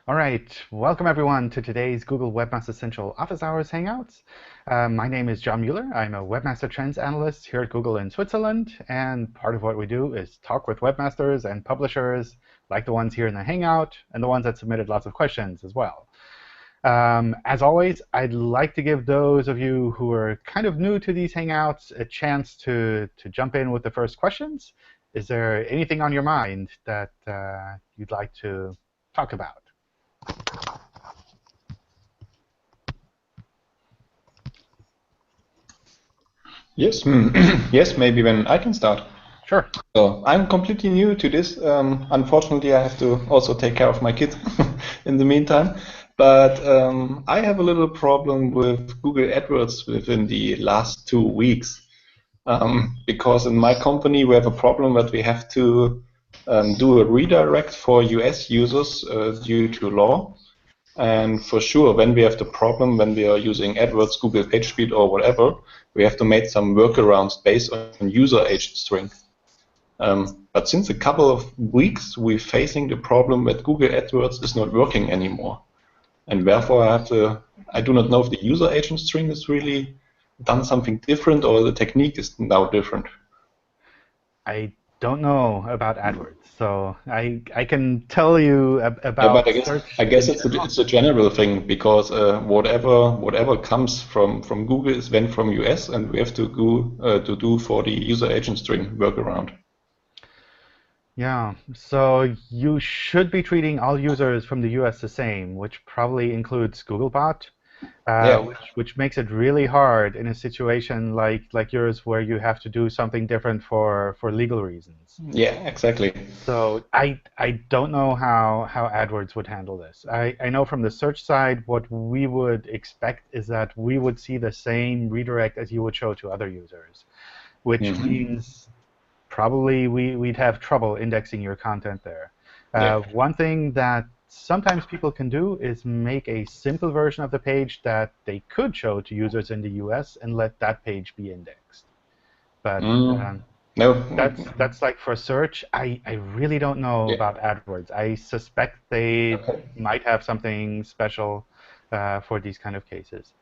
All right, welcome everyone to today's Google Webmaster Central Office Hours Hangouts. My name is John Mueller. I'm a Webmaster Trends Analyst here at Google in Switzerland. And part of what we do is talk with webmasters and publishers, like the ones here in the Hangout, and the ones that submitted lots of questions as well. As always, I'd like to give those of you who are kind of new to these Hangouts a chance to jump in with the first questions. Is there anything on your mind that you'd like to talk about? Yes, yes, maybe when I can start. Sure. So I'm completely new to this. Unfortunately, I have to also take care of my kids in the meantime. But I have a little problem with Google Adwords within the last 2 weeks. Because in my company, we have a problem that we have to do a redirect for US users due to law. And for sure, when we have the problem, when we are using Adwords, Google PageSpeed, or whatever, we have to make some workarounds based on user agent string. But since a couple of weeks, we're facing the problem that Google Adwords is not working anymore. And therefore, I do not know if the user agent string has really done something different or the technique is now different. I don't know about Adwords, so I can tell you about. Yeah, but I guess it's a general thing because whatever comes from Google is then from US, and we have to do for the user agent string workaround. Yeah, so you should be treating all users from the US the same, which probably includes Googlebot. Which makes it really hard in a situation like yours where you have to do something different for legal reasons. Yeah, exactly. So I don't know how AdWords would handle this. I know from the search side what we would expect is that we would see the same redirect as you would show to other users, which means probably we'd have trouble indexing your content there. One thing that sometimes people can do is make a simple version of the page that they could show to users in the US and let that page be indexed. But no, that's like for search. I really don't know about AdWords. I suspect they might have something special for these kind of cases.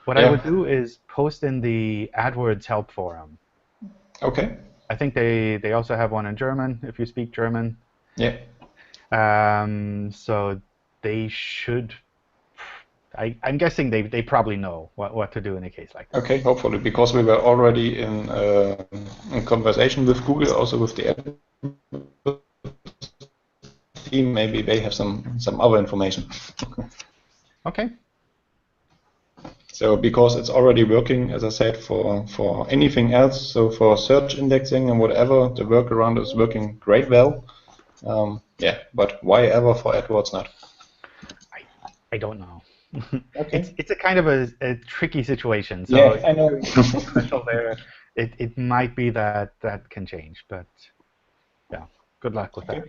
What I would do is post in the AdWords help forum. Okay. I think they also have one in German, if you speak German. Yeah. So they should. I'm guessing they probably know what to do in a case like that. Okay, hopefully, because we were already in conversation with Google, also with the team. Maybe they have some other information. Okay. So because it's already working, as I said, for anything else, so for search indexing and whatever, the workaround is working great well. Yeah, but why ever for AdWords not? I don't know. Okay. It's a kind of a tricky situation. So yeah, I know. special there, it might be that can change, but yeah, good luck with that.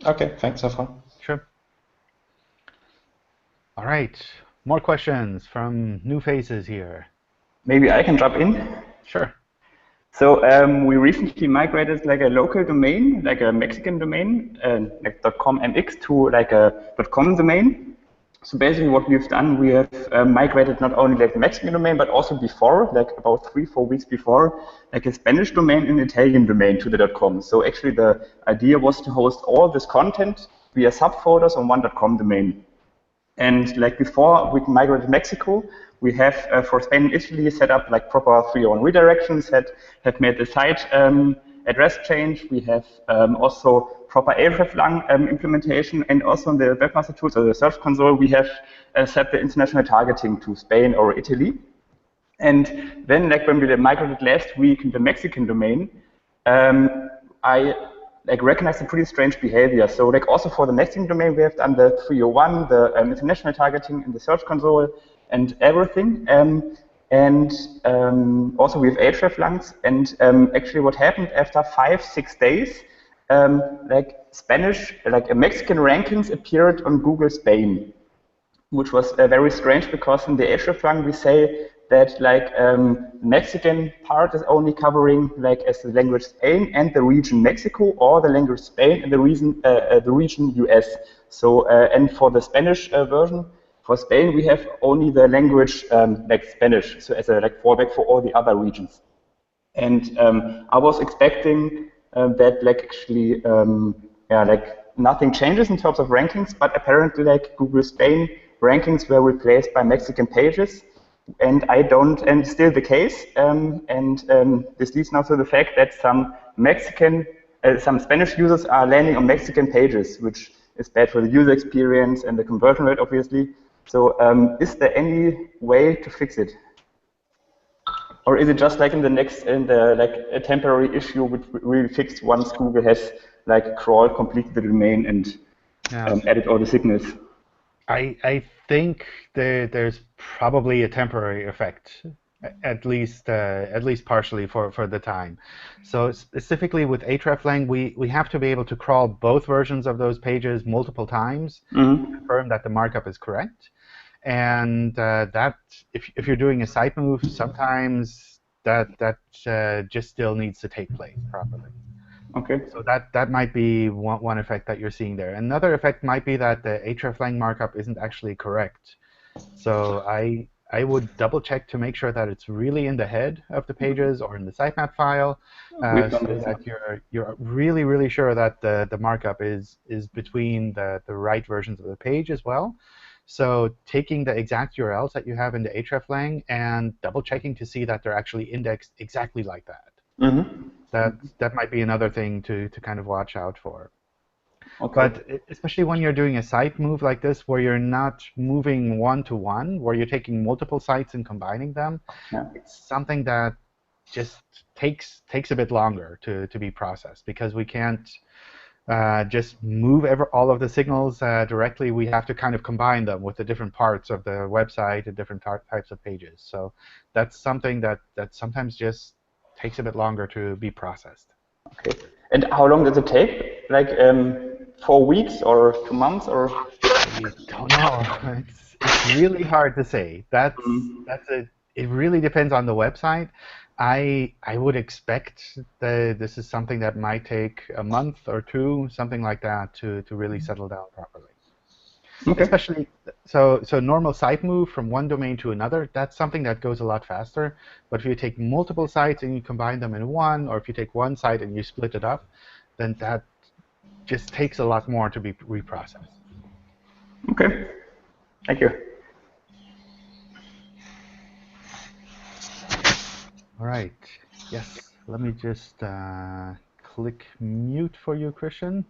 Okay, thanks so far. Sure. All right, more questions from new faces here. Maybe I can jump in. Sure. So we recently migrated like a local domain, like a Mexican domain, like .com/mx to like a .com domain. So basically what we've done, we have migrated not only like the Mexican domain, but also before, like about 3-4 weeks before, like a Spanish domain and Italian domain to the .com. So actually the idea was to host all this content via subfolders on one .com domain. And like before we migrated Mexico, we have for Spain and Italy set up like proper 301 redirections, have made the site address change. We have also proper hreflang implementation, and also in the Webmaster Tools or the Search Console, we have set the international targeting to Spain or Italy. And then, like when we migrated last week in the Mexican domain, I recognized a pretty strange behavior. So like also for the Mexican domain, we have done the 301, the international targeting in the Search Console and everything. Also we have hreflangs. And actually what happened after 5-6 days, like Spanish, like Mexican rankings appeared on Google Spain, which was very strange because in the hreflang we say that like Mexican part is only covering like as the language Spain and the region Mexico, or the language Spain and the region US. So and for the Spanish version, for Spain we have only the language like Spanish, so as a like fallback for all the other regions. And I was expecting that like actually yeah, like nothing changes in terms of rankings, but apparently like Google Spain rankings were replaced by Mexican pages, and I don't, and still the case. This leads now to the fact that some Spanish users are landing on Mexican pages, which is bad for the user experience and the conversion rate, obviously. So is there any way to fix it? Or is it just like like a temporary issue which will be fixed once Google has like crawled completely the domain and added all the signals? I think there's probably a temporary effect, at least partially for the time. So specifically with hreflang, we have to be able to crawl both versions of those pages multiple times to confirm that the markup is correct. And that if you're doing a site move, sometimes that just still needs to take place properly. Okay. So that might be one effect that you're seeing there. Another effect might be that the hreflang markup isn't actually correct. So I would double check to make sure that it's really in the head of the pages or in the sitemap file, so that you're really sure that the markup is between the right versions of the page as well. So taking the exact URLs that you have in the hreflang and double checking to see that they're actually indexed exactly like that. That might be another thing to kind of watch out for. Okay. But especially when you're doing a site move like this, where you're not moving one-to-one, where you're taking multiple sites and combining them, it's something that just takes a bit longer to be processed, because we can't just move all of the signals directly. We have to kind of combine them with the different parts of the website and different types of pages. So that's something that sometimes just takes a bit longer to be processed. Okay. And how long does it take? Like 4 weeks or 2 months, or? I don't know. It's really hard to say. It really depends on the website. I would expect that this is something that might take a month or two, something like that, to really settle down properly. Okay. Especially, so normal site move from one domain to another, that's something that goes a lot faster. But if you take multiple sites and you combine them in one, or if you take one site and you split it up, then that just takes a lot more to be reprocessed. Okay. Thank you. All right. Yes. Let me just click mute for you, Christian.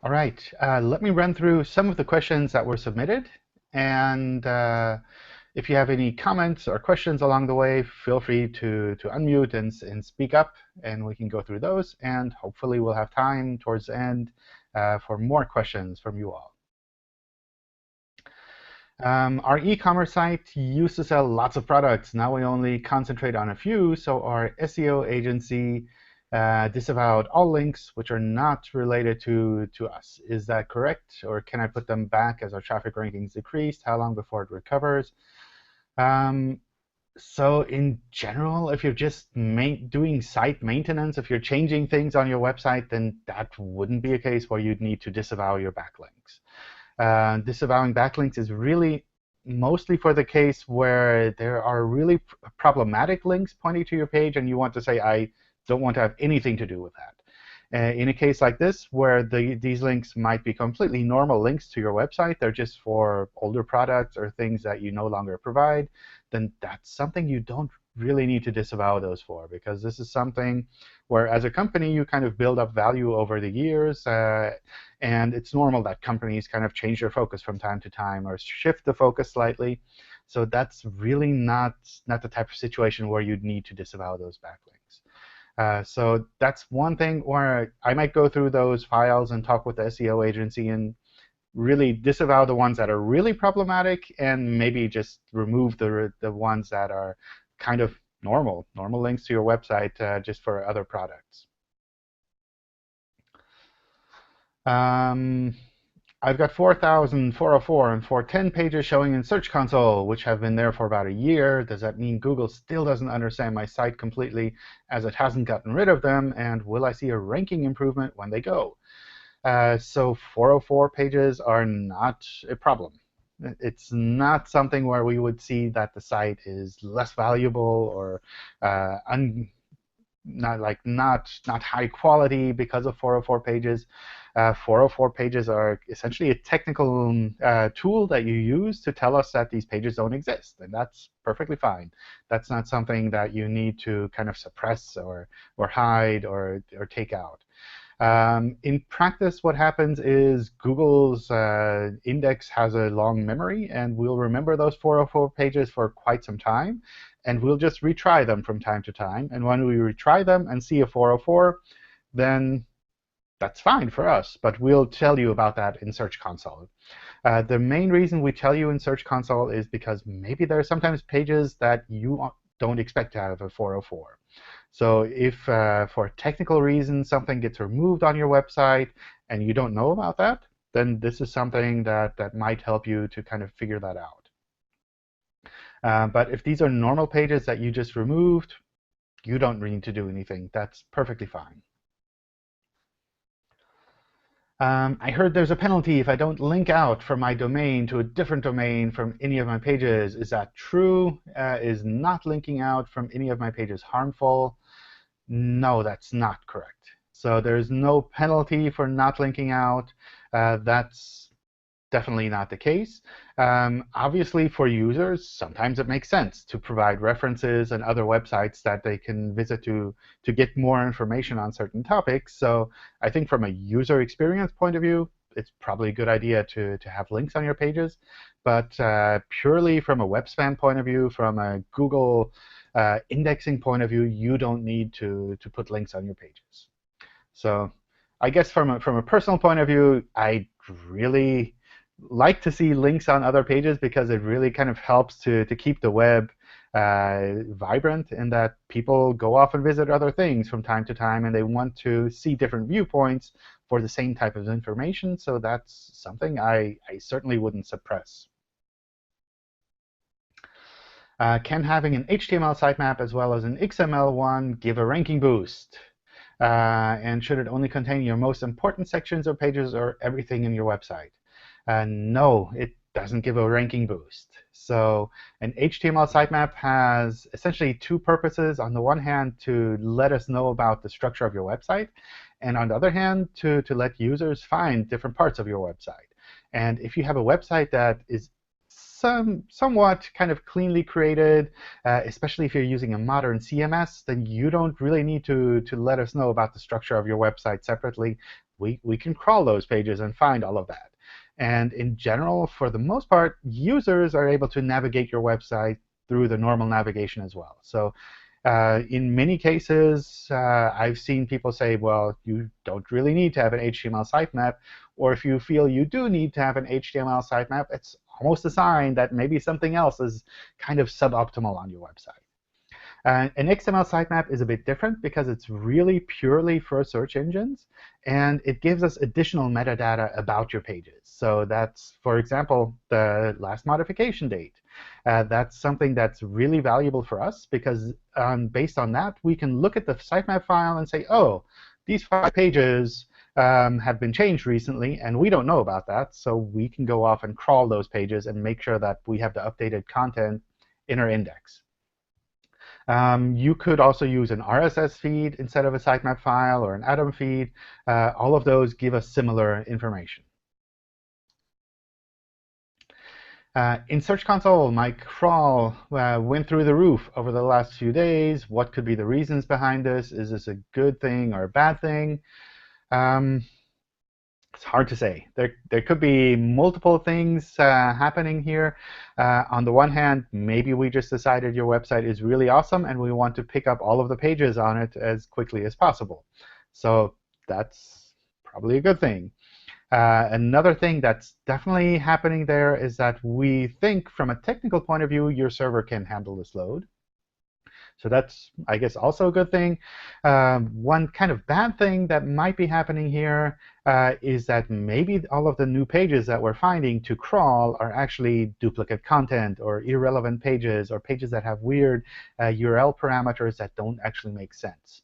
All right. Let me run through some of the questions that were submitted. And if you have any comments or questions along the way, feel free to unmute and speak up, and we can go through those. And hopefully we'll have time towards the end for more questions from you all. Our e-commerce site used to sell lots of products. Now we only concentrate on a few. So our SEO agency disavowed all links which are not related to us. Is that correct? Or can I put them back as our traffic rankings decreased? How long before it recovers? So in general, if you're just doing site maintenance, if you're changing things on your website, then that wouldn't be a case where you'd need to disavow your backlinks. Disavowing backlinks is really mostly for the case where there are really problematic links pointing to your page, and you want to say, I don't want to have anything to do with that. In a case like this, where these links might be completely normal links to your website, they're just for older products or things that you no longer provide, then that's something you don't really need to disavow those for, because this is something where, as a company, you kind of build up value over the years. And it's normal that companies kind of change their focus from time to time or shift the focus slightly. So that's really not the type of situation where you'd need to disavow those backlinks. So that's one thing where I might go through those files and talk with the SEO agency and really disavow the ones that are really problematic, and maybe just remove the ones that are kind of normal links to your website just for other products. I've got 4,404 and 410 pages showing in Search Console, which have been there for about a year. Does that mean Google still doesn't understand my site completely, as it hasn't gotten rid of them? And will I see a ranking improvement when they go? So 404 pages are not a problem. It's not something where we would see that the site is less valuable or not high quality because of 404 pages. 404 pages are essentially a technical tool that you use to tell us that these pages don't exist, and that's perfectly fine. That's not something that you need to kind of suppress or hide or take out. In practice, what happens is Google's index has a long memory, and we'll remember those 404 pages for quite some time. And we'll just retry them from time to time. And when we retry them and see a 404, then that's fine for us. But we'll tell you about that in Search Console. The main reason we tell you in Search Console is because maybe there are sometimes pages that you don't expect to have a 404. So if for technical reasons something gets removed on your website and you don't know about that, then this is something that might help you to kind of figure that out. But if these are normal pages that you just removed, you don't need to do anything. That's perfectly fine. I heard there's a penalty if I don't link out from my domain to a different domain from any of my pages. Is that true? Is not linking out from any of my pages harmful? No, that's not correct. So there's no penalty for not linking out. That's definitely not the case. Obviously, for users, sometimes it makes sense to provide references and other websites that they can visit to get more information on certain topics. So I think from a user experience point of view, it's probably a good idea to have links on your pages. But purely from a web spam point of view, from a Google indexing point of view, you don't need to put links on your pages. So I guess from a personal point of view, I really like to see links on other pages because it really kind of helps to keep the web vibrant, in that people go off and visit other things from time to time, and they want to see different viewpoints for the same type of information. So that's something I certainly wouldn't suppress. Can having an HTML sitemap as well as an XML one give a ranking boost? And should it only contain your most important sections or pages, or everything in your website? No, it doesn't give a ranking boost. So an HTML sitemap has essentially two purposes. On the one hand, to let us know about the structure of your website, and on the other hand, to let users find different parts of your website. And if you have a website that is somewhat kind of cleanly created, especially if you're using a modern CMS, then you don't really need to let us know about the structure of your website separately. We can crawl those pages and find all of that. And in general, for the most part, users are able to navigate your website through the normal navigation as well. So in many cases, I've seen people say, well, you don't really need to have an HTML sitemap. Or if you feel you do need to have an HTML sitemap, it's almost a sign that maybe something else is kind of suboptimal on your website. An XML sitemap is a bit different because it's really purely for search engines, and it gives us additional metadata about your pages. So that's, for example, the last modification date. That's something that's really valuable for us because based on that, we can look at the sitemap file and say, oh, these 5 pages have been changed recently, and we don't know about that. So we can go off and crawl those pages and make sure that we have the updated content in our index. You could also use an RSS feed instead of a sitemap file, or an Atom feed. All of those give us similar information. In Search Console, my crawl went through the roof over the last few days. What could be the reasons behind this? Is this a good thing or a bad thing? It's hard to say. There could be multiple things happening here. On the one hand, maybe we just decided your website is really awesome, and we want to pick up all of the pages on it as quickly as possible. So that's probably a good thing. Another thing that's definitely happening there is that we think, from a technical point of view, your server can handle this load. So that's, I guess, also a good thing. One kind of bad thing that might be happening here is that maybe all of the new pages that we're finding to crawl are actually duplicate content or irrelevant pages or pages that have weird URL parameters that don't actually make sense.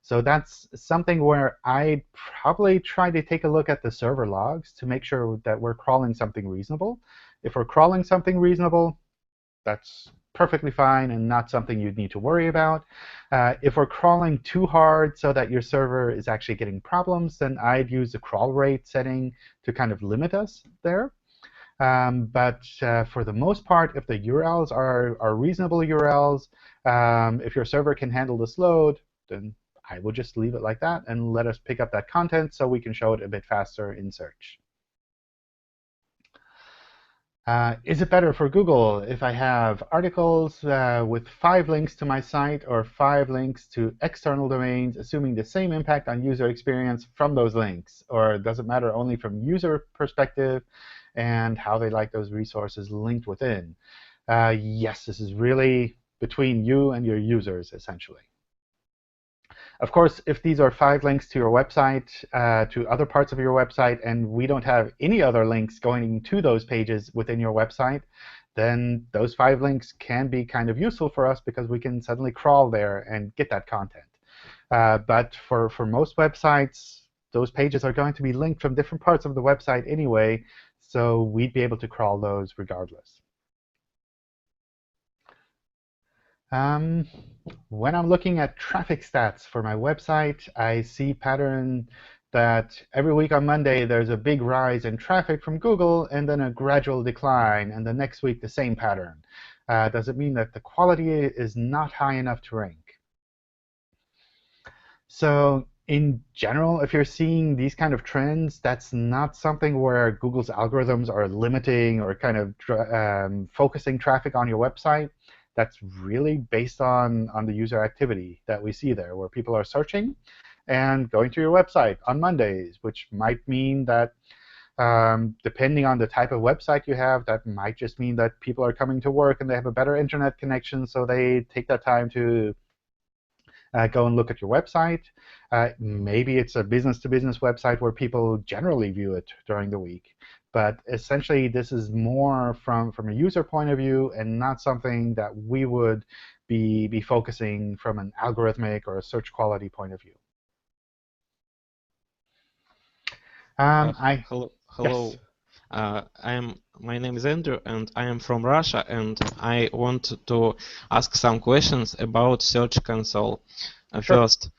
So that's something where I'd probably try to take a look at the server logs to make sure that we're crawling something reasonable. If we're crawling something reasonable, that's perfectly fine and not something you'd need to worry about. If we're crawling too hard so that your server is actually getting problems, then I'd use the crawl rate setting to kind of limit us there. But for the most part, if the URLs are reasonable URLs, if your server can handle this load, then I will just leave it like that and let us pick up that content so we can show it a bit faster in search. Is it better for Google if I have articles with 5 links to my site or 5 links to external domains, assuming the same impact on user experience from those links? Or does it matter only from user perspective and how they like those resources linked within? Yes, this is really between you and your users, essentially. Of course, if these are 5 links to your website, to other parts of your website, and we don't have any other links going to those pages within your website, then those 5 links can be kind of useful for us because we can suddenly crawl there and get that content. But for most websites, those pages are going to be linked from different parts of the website anyway, so we'd be able to crawl those regardless. When I'm looking at traffic stats for my website, I see pattern that every week on Monday, there's a big rise in traffic from Google and then a gradual decline, and the next week, the same pattern. Does it mean that the quality is not high enough to rank? So in general, if you're seeing these kind of trends, that's not something where Google's algorithms are limiting or kind of focusing traffic on your website. That's really based on the user activity that we see there, where people are searching and going to your website on Mondays, which might mean that depending on the type of website you have, that might just mean that people are coming to work and they have a better internet connection, so they take that time to go and look at your website. Maybe it's a business-to-business website where people generally view it during the week. But essentially, this is more from a user point of view and not something that we would be focusing from an algorithmic or a search quality point of view. Hello. Yes. My name is Andrew, and I am from Russia, and I want to ask some questions about Search Console. Sure. First,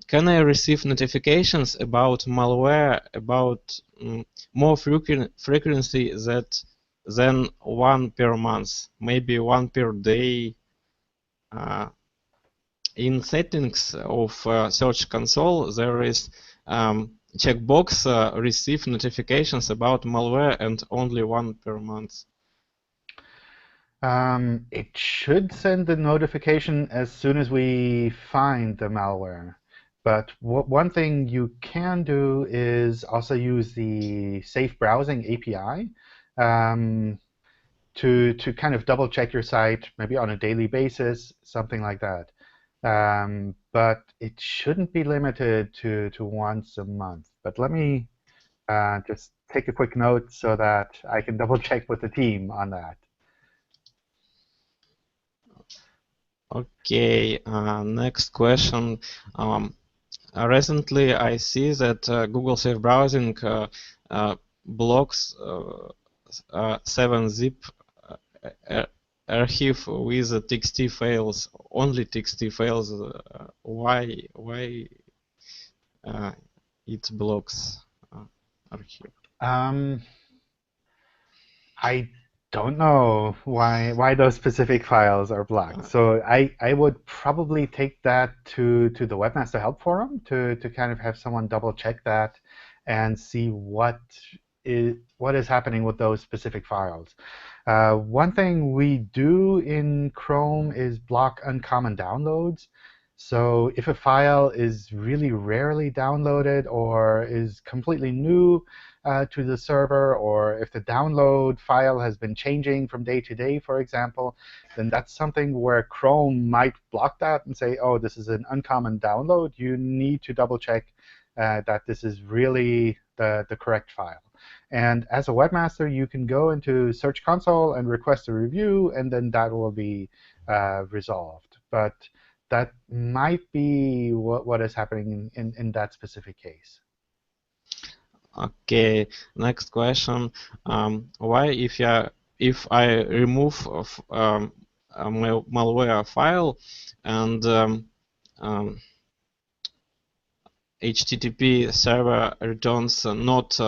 can I receive notifications about malware about more frequency than 1 per month, maybe 1 per day? In settings of Search Console, there is checkbox receive notifications about malware and only 1 per month. It should send the notification as soon as we find the malware. But one thing you can do is also use the Safe Browsing API to kind of double check your site, maybe on a daily basis, something like that. But it shouldn't be limited to once a month. But let me just take a quick note so that I can double check with the team on that. OK, next question. Recently, I see that Google Safe Browsing blocks 7-zip archive with txt files, only txt files. Why it blocks archive? I don't know why those specific files are blocked. So I would probably take that to the Webmaster Help Forum to kind of have someone double check that and see what is happening with those specific files. One thing we do in Chrome is block uncommon downloads. So if a file is really rarely downloaded or is completely new to the server, or if the download file has been changing from day to day, for example, then that's something where Chrome might block that and say, oh, this is an uncommon download. You need to double check that this is really the correct file. And as a webmaster, you can go into Search Console and request a review, and then that will be resolved. But that might be what is happening in that specific case. Okay, next question. Why, if I remove a malware file and HTTP server returns not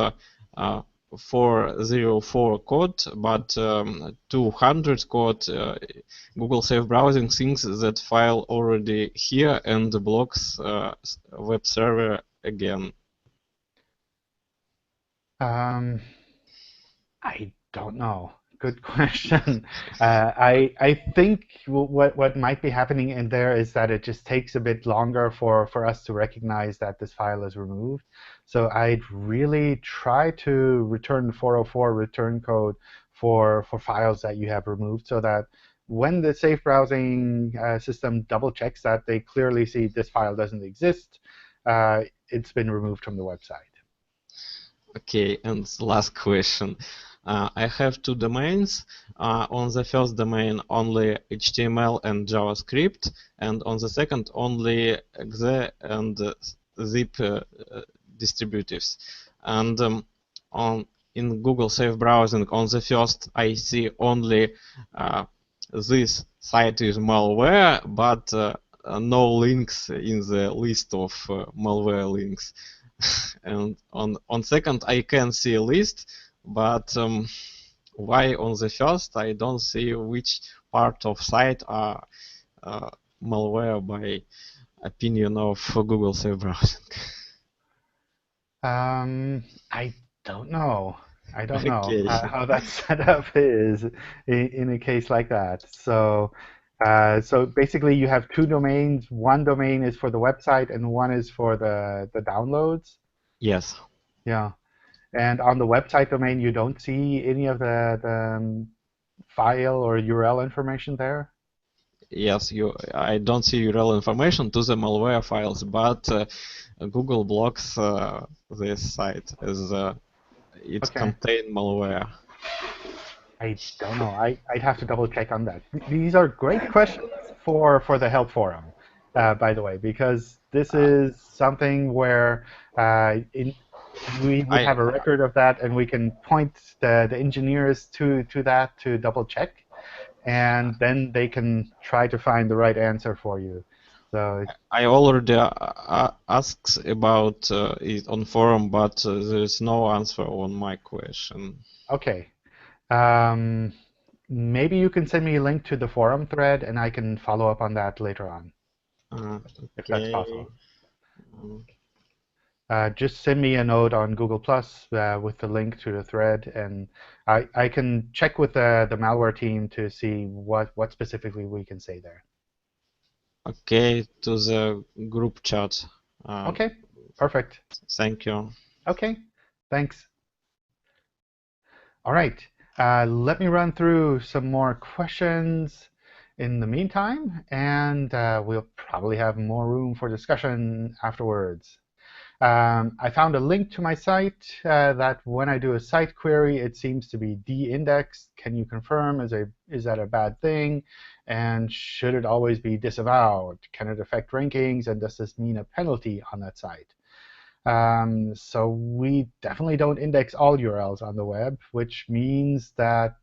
404 code, but 200 code, Google Safe Browsing thinks that file already here and blocks web server again? I don't know. Good question. I think what might be happening in there is that it just takes a bit longer for us to recognize that this file is removed. So I'd really try to return the 404 return code for files that you have removed, so that when the safe browsing system double checks that, they clearly see this file doesn't exist. It's been removed from the website. Okay, and last question. I have two domains. On the first domain, only HTML and JavaScript, and on the second, only exe and zip distributives. And in Google Safe Browsing, on the first, I see only this site is malware, but no links in the list of malware links. And on second, I can see a list, but why on the first I don't see which part of site are malware by opinion of Google Safe Browsing? I don't know. I don't know Okay. how that setup is in a case like that. So, so basically, you have two domains. One domain is for the website, and one is for the downloads. Yes. Yeah. And on the website domain, you don't see any of the file or URL information there? Yes, I don't see URL information to the malware files, but Google blocks this site as it contains malware. I don't know. I'd have to double check on that. These are great questions for the help forum, by the way, because this is something where we would have a record of that, and we can point the engineers to that to double check, and then they can try to find the right answer for you. So I already asked about it on forum, but there is no answer on my question. Okay. Maybe you can send me a link to the forum thread, and I can follow up on that later on, if that's possible. Just send me a note on Google Plus with the link to the thread, and I can check with the malware team to see what specifically we can say there. Okay, to the group chat. Okay, perfect. Thank you. Okay, thanks. All right, let me run through some more questions in the meantime, and we'll probably have more room for discussion afterwards. I found a link to my site that when I do a site query, it seems to be de-indexed. Can you confirm? Is that a bad thing? And should it always be disavowed? Can it affect rankings? And does this mean a penalty on that site? So we definitely don't index all URLs on the web, which means that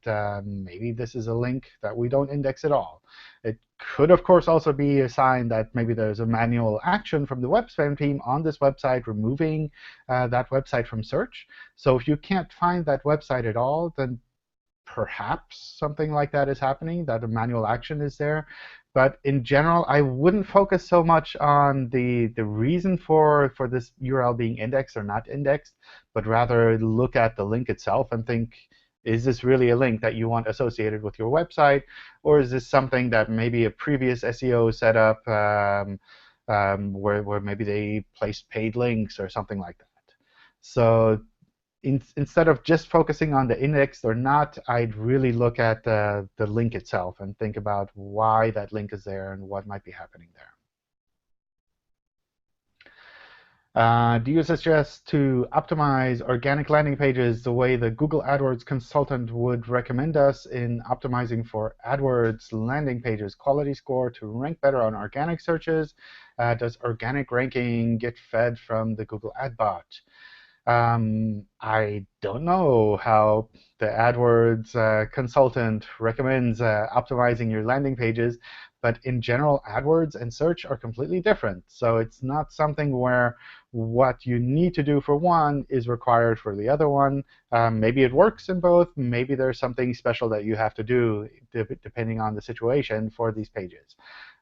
maybe this is a link that we don't index at all. It could, of course, also be a sign that maybe there's a manual action from the web spam team on this website removing that website from search. So if you can't find that website at all, then perhaps something like that is happening, that a manual action is there. But in general, I wouldn't focus so much on the reason for this URL being indexed or not indexed, but rather look at the link itself and think, Is this really a link that you want associated with your website? Or is this something that maybe a previous SEO set up where maybe they placed paid links or something like that? So instead of just focusing on the index or not, I'd really look at the link itself and think about why that link is there and what might be happening there. Do you suggest to optimize organic landing pages the way the Google AdWords consultant would recommend us in optimizing for AdWords landing pages quality score to rank better on organic searches? Does organic ranking get fed from the Google Adbot? I don't know how the AdWords consultant recommends optimizing your landing pages. But in general, AdWords and search are completely different. So it's not something where what you need to do for one is required for the other one. Maybe it works in both. Maybe there's something special that you have to do depending on the situation for these pages.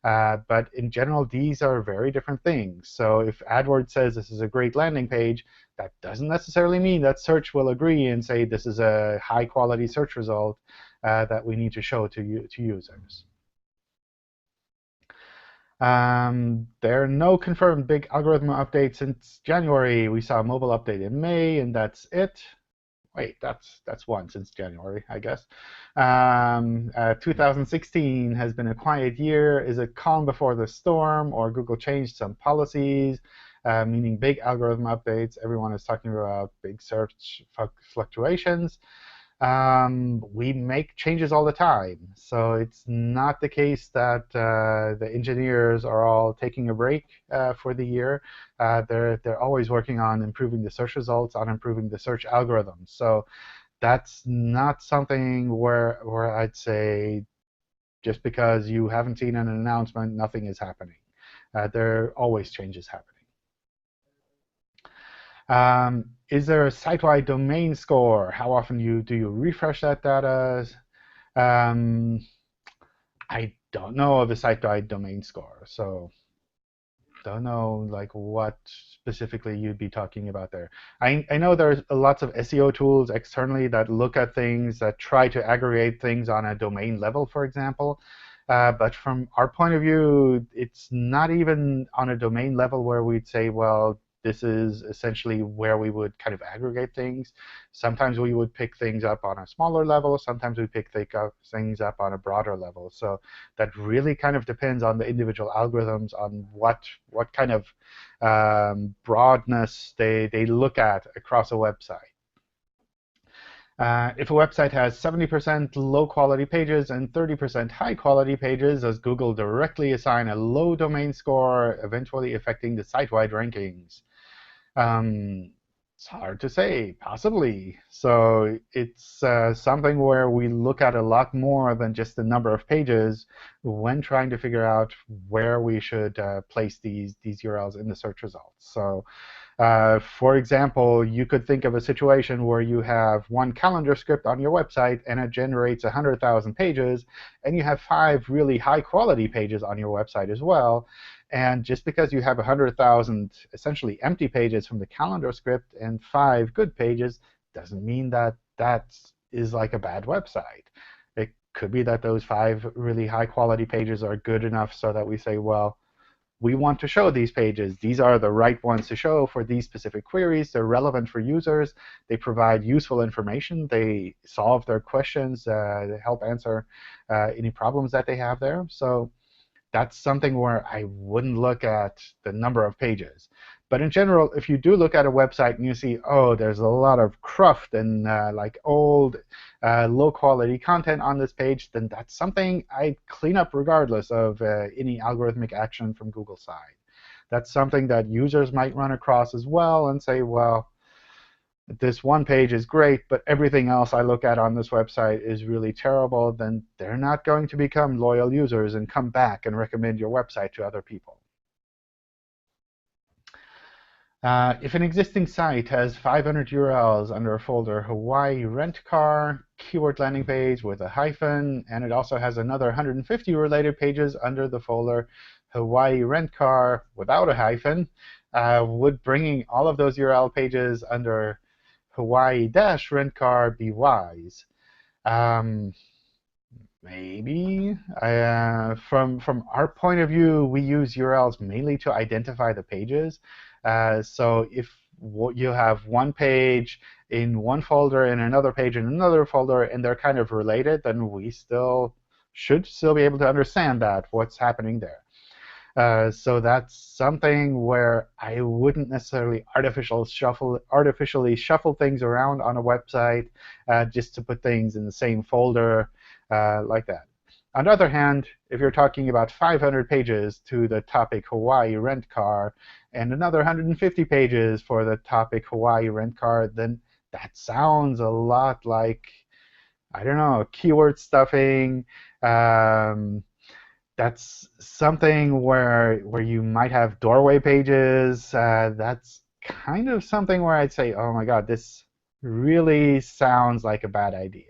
But in general, these are very different things. So if AdWords says this is a great landing page, that doesn't necessarily mean that search will agree and say this is a high-quality search result that we need to show to users. There are no confirmed big algorithm updates since January. We saw a mobile update in May, and that's it. Wait, that's one since January, I guess. 2016 has been a quiet year. Is it calm before the storm, or Google changed some policies, meaning big algorithm updates? Everyone is talking about big search fluctuations. We make changes all the time. So it's not the case that the engineers are all taking a break for the year. They're always working on improving the search results, on improving the search algorithms. So that's not something where I'd say just because you haven't seen an announcement, nothing is happening. There are always changes happening. Is there a site-wide domain score? How often do you refresh that data? I don't know of a site-wide domain score, so don't know what specifically you'd be talking about there. I know there's lots of SEO tools externally that look at things, that try to aggregate things on a domain level, for example. But from our point of view, it's not even on a domain level where we'd say, well, this is essentially where we would kind of aggregate things. Sometimes we would pick things up on a smaller level. Sometimes we pick things up on a broader level. So that really kind of depends on the individual algorithms, on what kind of broadness they look at across a website. If a website has 70% low-quality pages and 30% high-quality pages, does Google directly assign a low domain score, eventually affecting the site-wide rankings? It's hard to say, possibly. So it's something where we look at a lot more than just the number of pages when trying to figure out where we should place these URLs in the search results. So for example, you could think of a situation where you have one calendar script on your website, and it generates 100,000 pages, and you have 5 really high-quality pages on your website as well. And just because you have 100,000 essentially empty pages from the calendar script and 5 good pages doesn't mean that that is like a bad website. It could be that those 5 really high-quality pages are good enough so that we say, well, we want to show these pages. These are the right ones to show for these specific queries. They're relevant for users. They provide useful information. They solve their questions. They help answer any problems that they have there. So that's something where I wouldn't look at the number of pages. But in general, if you do look at a website and you see, oh, there's a lot of cruft and old, low-quality content on this page, then that's something I'd clean up regardless of any algorithmic action from Google's side. That's something that users might run across as well and say, well, this one page is great, but everything else I look at on this website is really terrible. Then they're not going to become loyal users and come back and recommend your website to other people. If an existing site has 500 URLs under a folder Hawaii rent car, keyword landing page with a hyphen, and it also has another 150 related pages under the folder Hawaii rent car without a hyphen, would bringing all of those URL pages under Hawaii-rent-car be wise? Maybe. From our point of view, we use URLs mainly to identify the pages. So if you have one page in one folder and another page in another folder, and they're kind of related, then we should still be able to understand what's happening there. So that's something where I wouldn't necessarily artificially shuffle things around on a website just to put things in the same folder like that. On the other hand, if you're talking about 500 pages to the topic Hawaii rent car and another 150 pages for the topic Hawaii rent car, then that sounds a lot like, I don't know, keyword stuffing. That's something where you might have doorway pages. That's kind of something where I'd say, oh my god, this really sounds like a bad idea.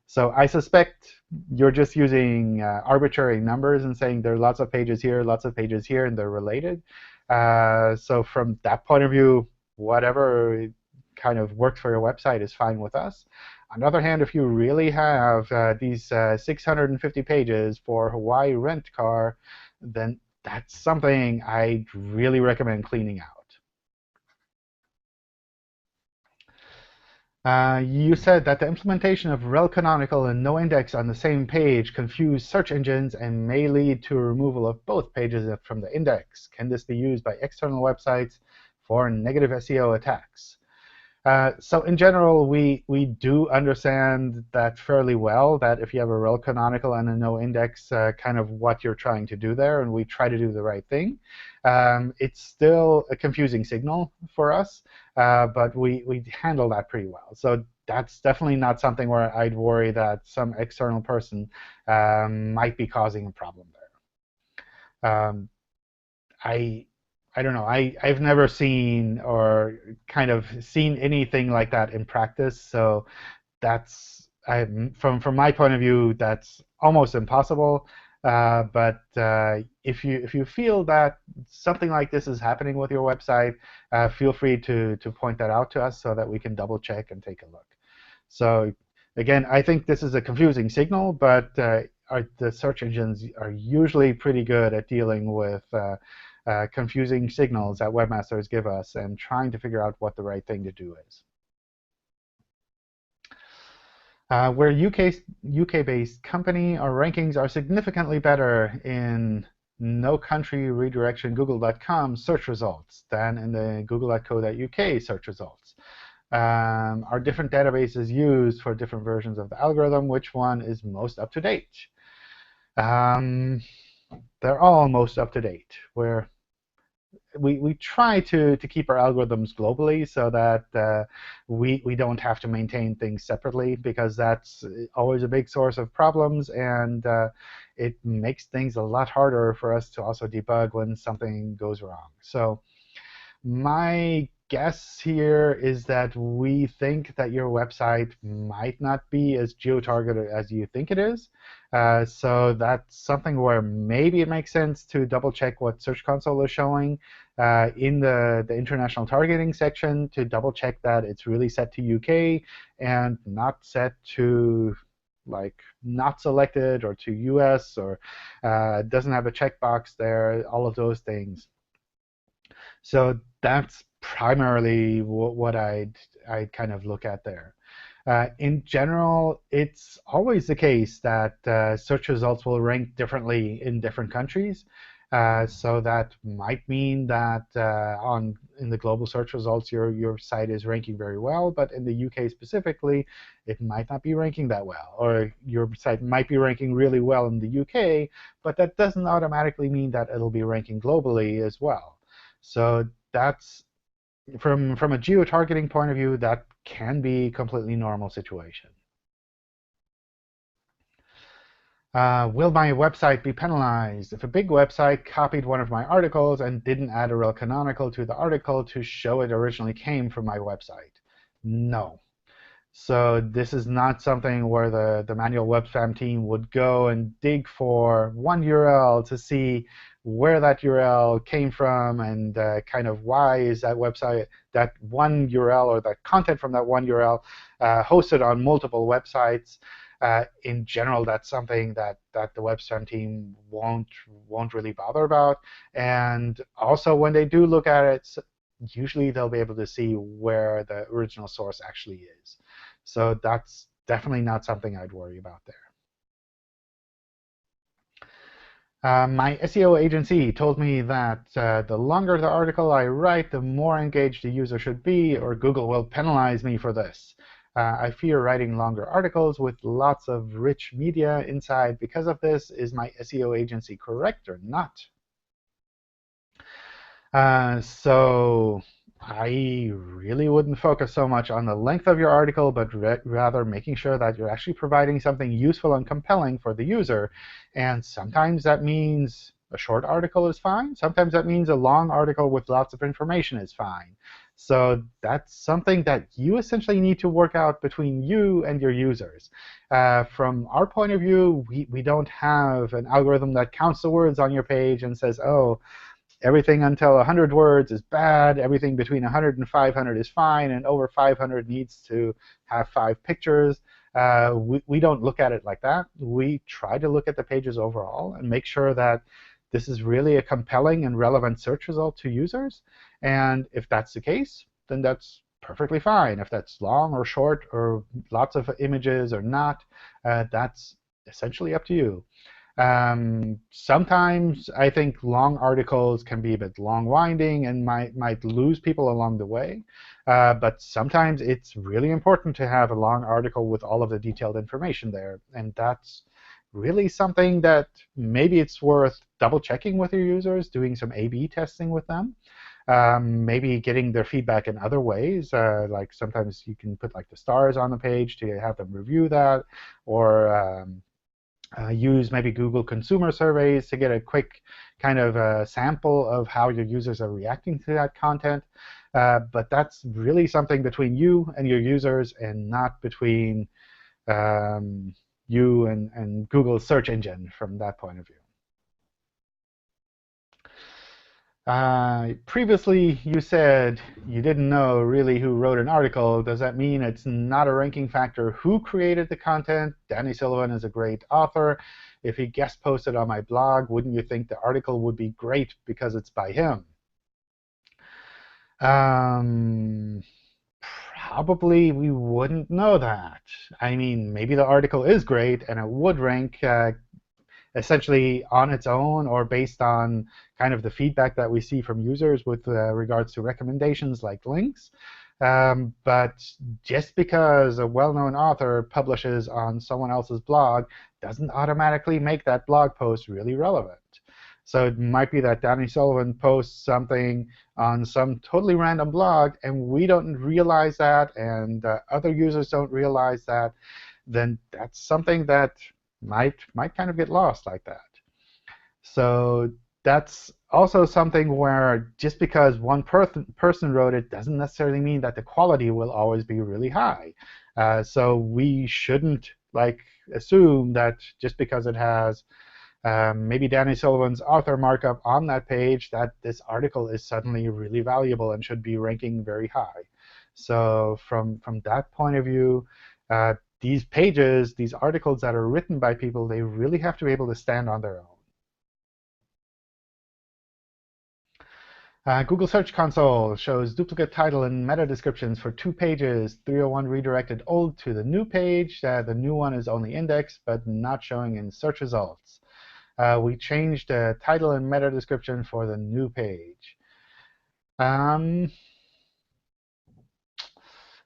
So I suspect you're just using arbitrary numbers and saying there are lots of pages here, and they're related. So from that point of view, whatever kind of works for your website is fine with us. On the other hand, if you really have these 650 pages for Hawaii rent car, then that's something I'd really recommend cleaning out. You said that the implementation of rel canonical and no index on the same page confuse search engines and may lead to removal of both pages from the index. Can this be used by external websites for negative SEO attacks? So in general, we do understand that fairly well, that if you have a rel canonical and a no index, kind of what you're trying to do there, and we try to do the right thing. It's still a confusing signal for us, but we handle that pretty well. So that's definitely not something where I'd worry that some external person might be causing a problem there. I don't know. I've never seen or kind of seen anything like that in practice. So that's from my point of view, that's almost impossible. But if you feel that something like this is happening with your website, feel free to point that out to us so that we can double check and take a look. So again, I think this is a confusing signal, but the search engines are usually pretty good at dealing with confusing signals that webmasters give us and trying to figure out what the right thing to do is. We're a UK-based company. Our rankings are significantly better in no country redirection google.com search results than in the google.co.uk search results. Are different databases used for different versions of the algorithm? Which one is most up to date? They're all most up to date. We try to keep our algorithms globally so that we don't have to maintain things separately, because that's always a big source of problems, and it makes things a lot harder for us to also debug when something goes wrong. So my guess here is that we think that your website might not be as geo-targeted as you think it is. So that's something where maybe it makes sense to double check what Search Console is showing in the international targeting section, to double check that it's really set to UK and not set to not selected or to US, or doesn't have a checkbox there, all of those things. So that's primarily what I'd kind of look at there. In general, it's always the case that search results will rank differently in different countries. So that might mean that in the global search results, your site is ranking very well, but in the UK specifically, it might not be ranking that well. Or your site might be ranking really well in the UK, but that doesn't automatically mean that it'll be ranking globally as well. So that's, from a geo-targeting point of view, that can be a completely normal situation. Will my website be penalized if a big website copied one of my articles and didn't add a rel canonical to the article to show it originally came from my website? No. So this is not something where the manual web spam team would go and dig for one URL to see where that URL came from and kind of why is that website, that one URL or that content from that one URL hosted on multiple websites. In general, that's something that the web spam team won't really bother about. And also, when they do look at it, usually they'll be able to see where the original source actually is. So that's definitely not something I'd worry about there. My SEO agency told me that the longer the article I write, the more engaged the user should be, or Google will penalize me for this. I fear writing longer articles with lots of rich media inside because of this. Is my SEO agency correct or not? So I really wouldn't focus so much on the length of your article, but rather making sure that you're actually providing something useful and compelling for the user. And sometimes that means a short article is fine. Sometimes that means a long article with lots of information is fine. So that's something that you essentially need to work out between you and your users. From our point of view, we don't have an algorithm that counts the words on your page and says, oh, everything until 100 words is bad. Everything between 100 and 500 is fine. And over 500 needs to have 5 pictures. We don't look at it like that. We try to look at the pages overall and make sure that this is really a compelling and relevant search result to users. And if that's the case, then that's perfectly fine. If that's long or short or lots of images or not, that's essentially up to you. Sometimes I think long articles can be a bit long-winding and might lose people along the way. But sometimes it's really important to have a long article with all of the detailed information there. And that's really something that maybe it's worth double-checking with your users, doing some A/B testing with them. Maybe getting their feedback in other ways. Like sometimes you can put like the stars on the page to have them review that, or use maybe Google consumer surveys to get a quick kind of sample of how your users are reacting to that content. But that's really something between you and your users and not between you and Google's search engine from that point of view. Previously, you said you didn't know really who wrote an article. Does that mean it's not a ranking factor who created the content? Danny Sullivan is a great author. If he guest posted on my blog, wouldn't you think the article would be great because it's by him? Probably we wouldn't know that. I mean, maybe the article is great, and it would rank essentially on its own or based on kind of the feedback that we see from users with regards to recommendations like links. But just because a well-known author publishes on someone else's blog doesn't automatically make that blog post really relevant. So it might be that Danny Sullivan posts something on some totally random blog, and we don't realize that, and other users don't realize that. Then that's something that might kind of get lost like that. So that's also something where just because one person wrote it doesn't necessarily mean that the quality will always be really high. So we shouldn't assume that just because it has maybe Danny Sullivan's author markup on that page, that this article is suddenly really valuable and should be ranking very high. So from that point of view, these pages, these articles that are written by people, they really have to be able to stand on their own. Google Search Console shows duplicate title and meta descriptions for 2 pages. 301 redirected old to the new page. The new one is only indexed, but not showing in search results. We changed the title and meta description for the new page.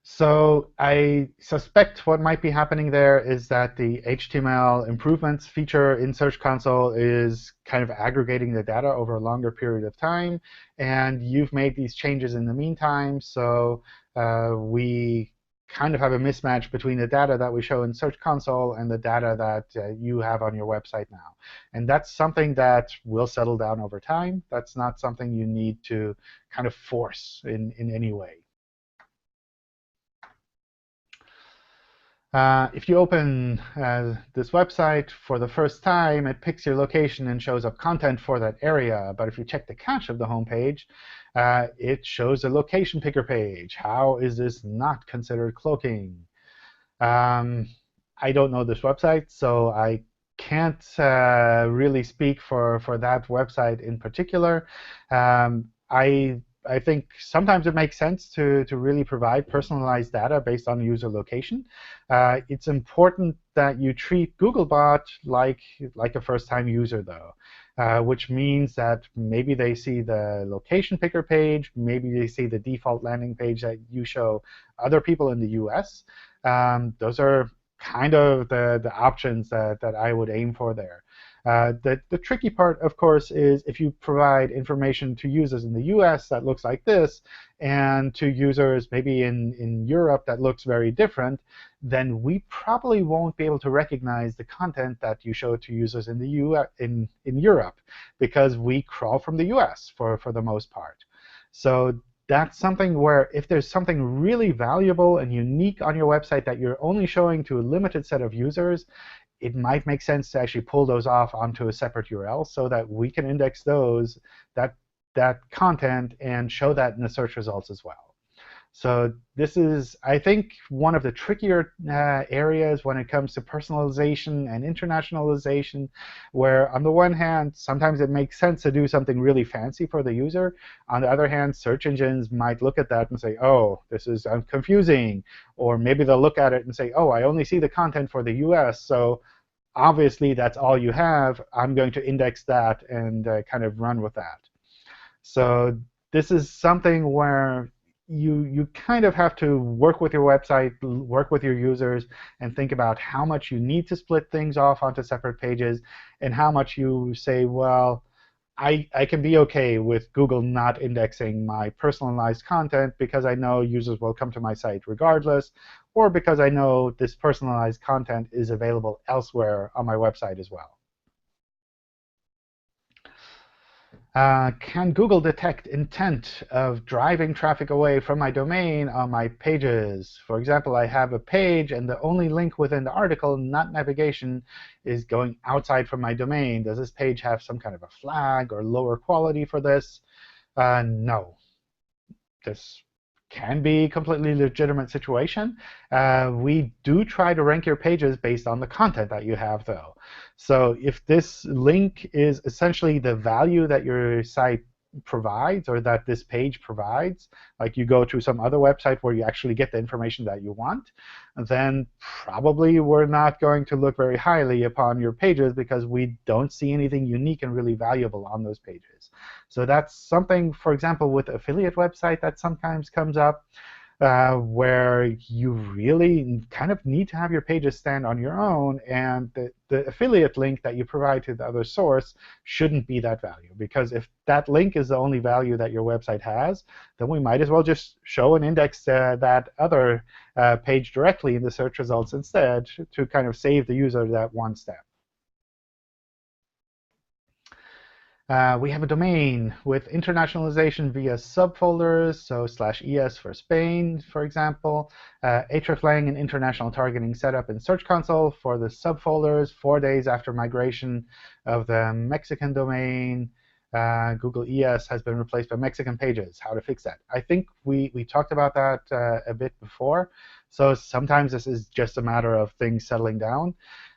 So I suspect what might be happening there is that the HTML improvements feature in Search Console is kind of aggregating the data over a longer period of time. And you've made these changes in the meantime. So we kind of have a mismatch between the data that we show in Search Console and the data that you have on your website now. And that's something that will settle down over time. That's not something you need to kind of force in any way. If you open this website for the first time, it picks your location and shows up content for that area. But if you check the cache of the home page, it shows a location picker page. How is this not considered cloaking? I don't know this website, so I can't really speak for that website in particular. I think sometimes it makes sense to really provide personalized data based on user location. It's important that you treat Googlebot like a first-time user, though, which means that maybe they see the location picker page, maybe they see the default landing page that you show other people in the US. Those are kind of the options that I would aim for there. The tricky part, of course, is if you provide information to users in the US that looks like this, and to users maybe in Europe that looks very different, then we probably won't be able to recognize the content that you show to users in the US, in Europe, because we crawl from the US for the most part. So that's something where if there's something really valuable and unique on your website that you're only showing to a limited set of users, it might make sense to actually pull those off onto a separate URL so that we can index that content and show that in the search results as well. So this is, I think, one of the trickier areas when it comes to personalization and internationalization, where on the one hand, sometimes it makes sense to do something really fancy for the user. On the other hand, search engines might look at that and say, oh, this is confusing. Or maybe they'll look at it and say, oh, I only see the content for the US, so obviously that's all you have. I'm going to index that and kind of run with that. So this is something where you kind of have to work with your website, work with your users, and think about how much you need to split things off onto separate pages, and how much you say, well, I can be OK with Google not indexing my personalized content because I know users will come to my site regardless, or because I know this personalized content is available elsewhere on my website as well. Can Google detect intent of driving traffic away from my domain on my pages? For example, I have a page, and the only link within the article, not navigation, is going outside from my domain. Does this page have some kind of a flag or lower quality for this? No. This can be a completely legitimate situation. We do try to rank your pages based on the content that you have, though. So if this link is essentially the value that your site provides, or that this page provides, like you go to some other website where you actually get the information that you want, then probably we're not going to look very highly upon your pages because we don't see anything unique and really valuable on those pages. So that's something, for example, with affiliate website that sometimes comes up, where you really kind of need to have your pages stand on your own, and the affiliate link that you provide to the other source shouldn't be that value. Because if that link is the only value that your website has, then we might as well just show and index that other page directly in the search results instead, to kind of save the user that one step. We have a domain with internationalization via subfolders, so /es for Spain, for example. hreflang and international targeting setup in Search Console for the subfolders 4 days after migration of the Mexican domain. Google ES has been replaced by Mexican pages. How to fix that? I think we talked about that a bit before. So sometimes this is just a matter of things settling down.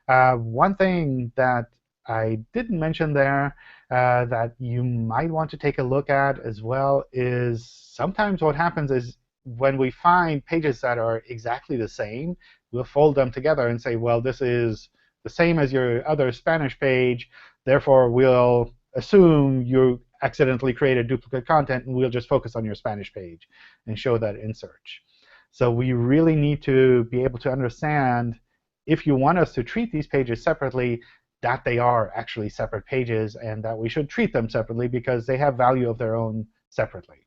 One thing that I didn't mention there that you might want to take a look at as well is sometimes what happens is when we find pages that are exactly the same, we'll fold them together and say, well, this is the same as your other Spanish page. Therefore, we'll assume you accidentally created duplicate content, and we'll just focus on your Spanish page and show that in search. So we really need to be able to understand, if you want us to treat these pages separately, that they are actually separate pages, and that we should treat them separately because they have value of their own separately.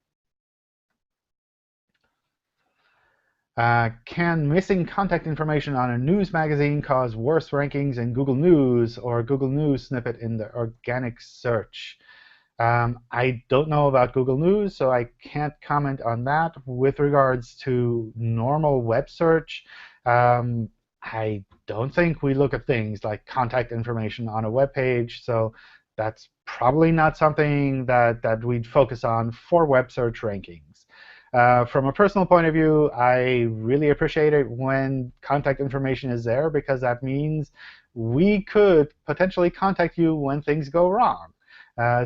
Can missing contact information on a news magazine cause worse rankings in Google News or Google News snippet in the organic search? I don't know about Google News, so I can't comment on that. With regards to normal web search, I don't think we look at things like contact information on a web page, so that's probably not something that we'd focus on for web search rankings. From a personal point of view, I really appreciate it when contact information is there, because that means we could potentially contact you when things go wrong.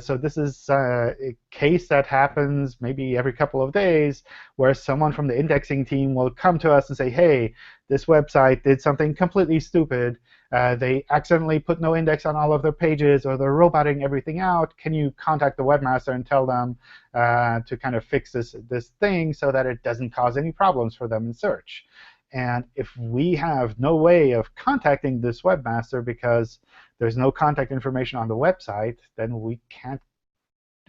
So this is a case that happens maybe every couple of days, where someone from the indexing team will come to us and say, hey, this website did something completely stupid. They accidentally put no index on all of their pages, or they're roboting everything out. Can you contact the webmaster and tell them to kind of fix this thing so that it doesn't cause any problems for them in search? And if we have no way of contacting this webmaster because there's no contact information on the website, then we can't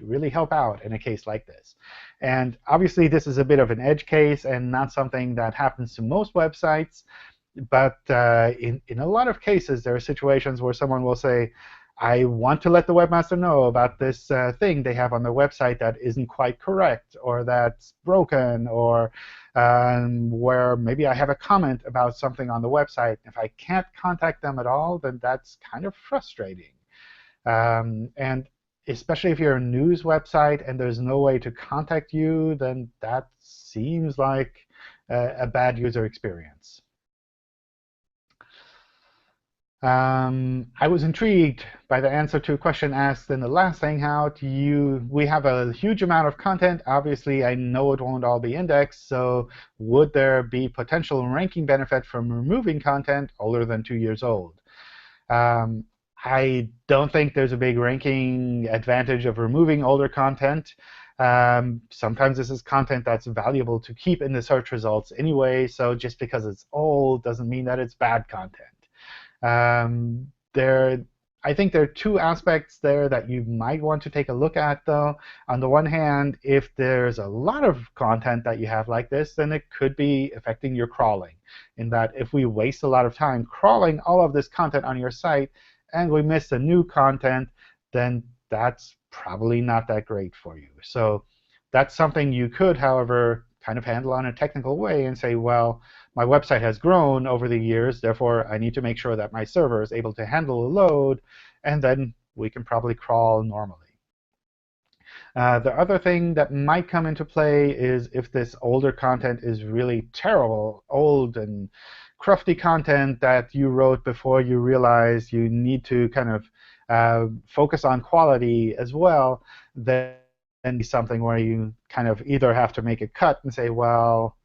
really help out in a case like this. And obviously, this is a bit of an edge case and not something that happens to most websites. But in a lot of cases, there are situations where someone will say, I want to let the webmaster know about this thing they have on their website that isn't quite correct, or that's broken, or where maybe I have a comment about something on the website. If I can't contact them at all, then that's kind of frustrating. And especially if you're a news website and there's no way to contact you, then that seems like a bad user experience. I was intrigued by the answer to a question asked in the last Hangout. We have a huge amount of content. Obviously, I know it won't all be indexed. So would there be potential ranking benefit from removing content older than 2 years old? I don't think there's a big ranking advantage of removing older content. Sometimes this is content that's valuable to keep in the search results anyway. So just because it's old doesn't mean that it's bad content. I think there are two aspects there that you might want to take a look at, though. On the one hand, if there's a lot of content that you have like this, then it could be affecting your crawling, in that if we waste a lot of time crawling all of this content on your site and we miss the new content, then that's probably not that great for you. So that's something you could, however, kind of handle on a technical way and say, well, my website has grown over the years. Therefore, I need to make sure that my server is able to handle a load. And then we can probably crawl normally. The other thing that might come into play is if this older content is really terrible, old and crufty content that you wrote before you realized you need to kind of focus on quality as well, then something where you kind of either have to make a cut and say, well,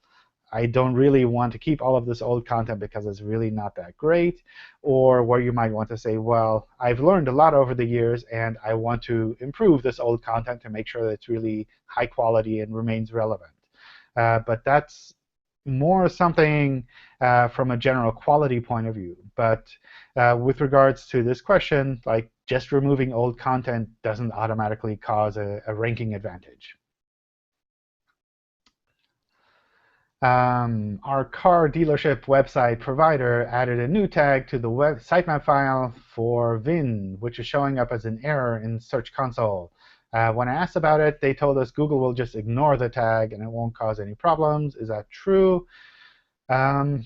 I don't really want to keep all of this old content because it's really not that great, or where you might want to say, well, I've learned a lot over the years, and I want to improve this old content to make sure that it's really high quality and remains relevant. But that's more something from a general quality point of view. But with regards to this question, like just removing old content doesn't automatically cause a ranking advantage. Our car dealership website provider added a new tag to the sitemap file for VIN, which is showing up as an error in Search Console. When I asked about it, they told us Google will just ignore the tag and it won't cause any problems. Is that true? I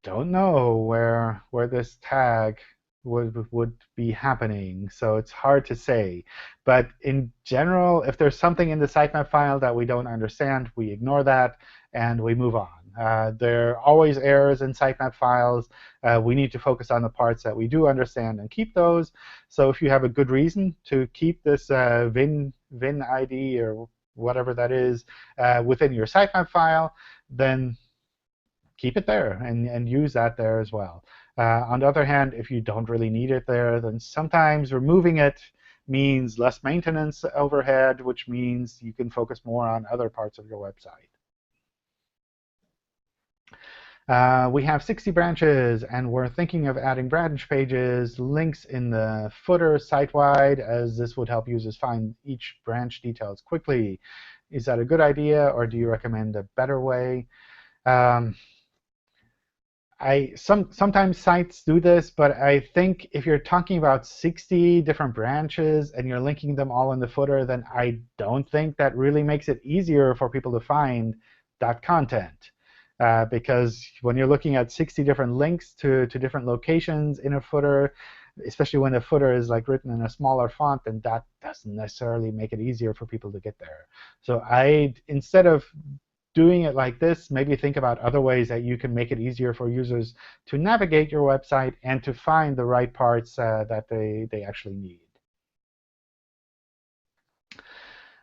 don't know where this tag would be happening, so it's hard to say. But in general, if there's something in the sitemap file that we don't understand, we ignore that and we move on. There are always errors in sitemap files. We need to focus on the parts that we do understand and keep those. So if you have a good reason to keep this VIN ID or whatever that is within your sitemap file, then keep it there and use that there as well. On the other hand, if you don't really need it there, then sometimes removing it means less maintenance overhead, which means you can focus more on other parts of your website. We have 60 branches, and we're thinking of adding branch pages, links in the footer site-wide, as this would help users find each branch details quickly. Is that a good idea, or do you recommend a better way? Sometimes sites do this, but I think if you're talking about 60 different branches and you're linking them all in the footer, then I don't think that really makes it easier for people to find that content. because when you're looking at 60 different links to different locations in a footer, especially when the footer is like written in a smaller font, then that doesn't necessarily make it easier for people to get there. So instead of doing it like this, maybe think about other ways that you can make it easier for users to navigate your website and to find the right parts that they actually need.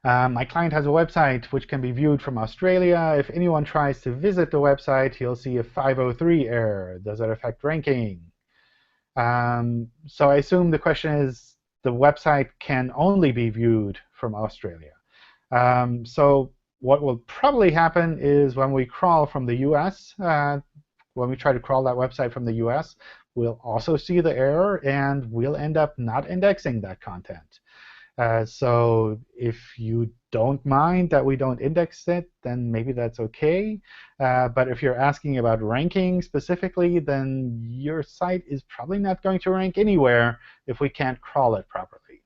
My client has a website which can be viewed from Australia. If anyone tries to visit the website, he'll see a 503 error. Does that affect ranking? So I assume the question is the website can only be viewed from Australia. So what will probably happen is when we crawl from the US, when we try to crawl that website from the US, we'll also see the error, and we'll end up not indexing that content. So if you don't mind that we don't index it, then maybe that's OK. But if you're asking about ranking specifically, then your site is probably not going to rank anywhere if we can't crawl it properly.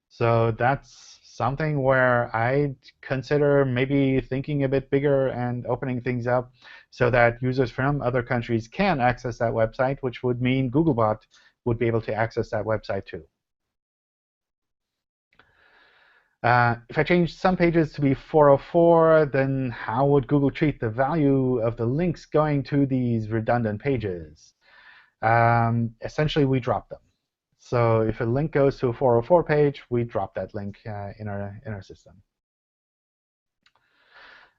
So that's something where I'd consider maybe thinking a bit bigger and opening things up so that users from other countries can access that website, which would mean Googlebot would be able to access that website too. If I change some pages to be 404, then how would Google treat the value of the links going to these redundant pages? Essentially, we drop them. So if a link goes to a 404 page, we drop that link in our system.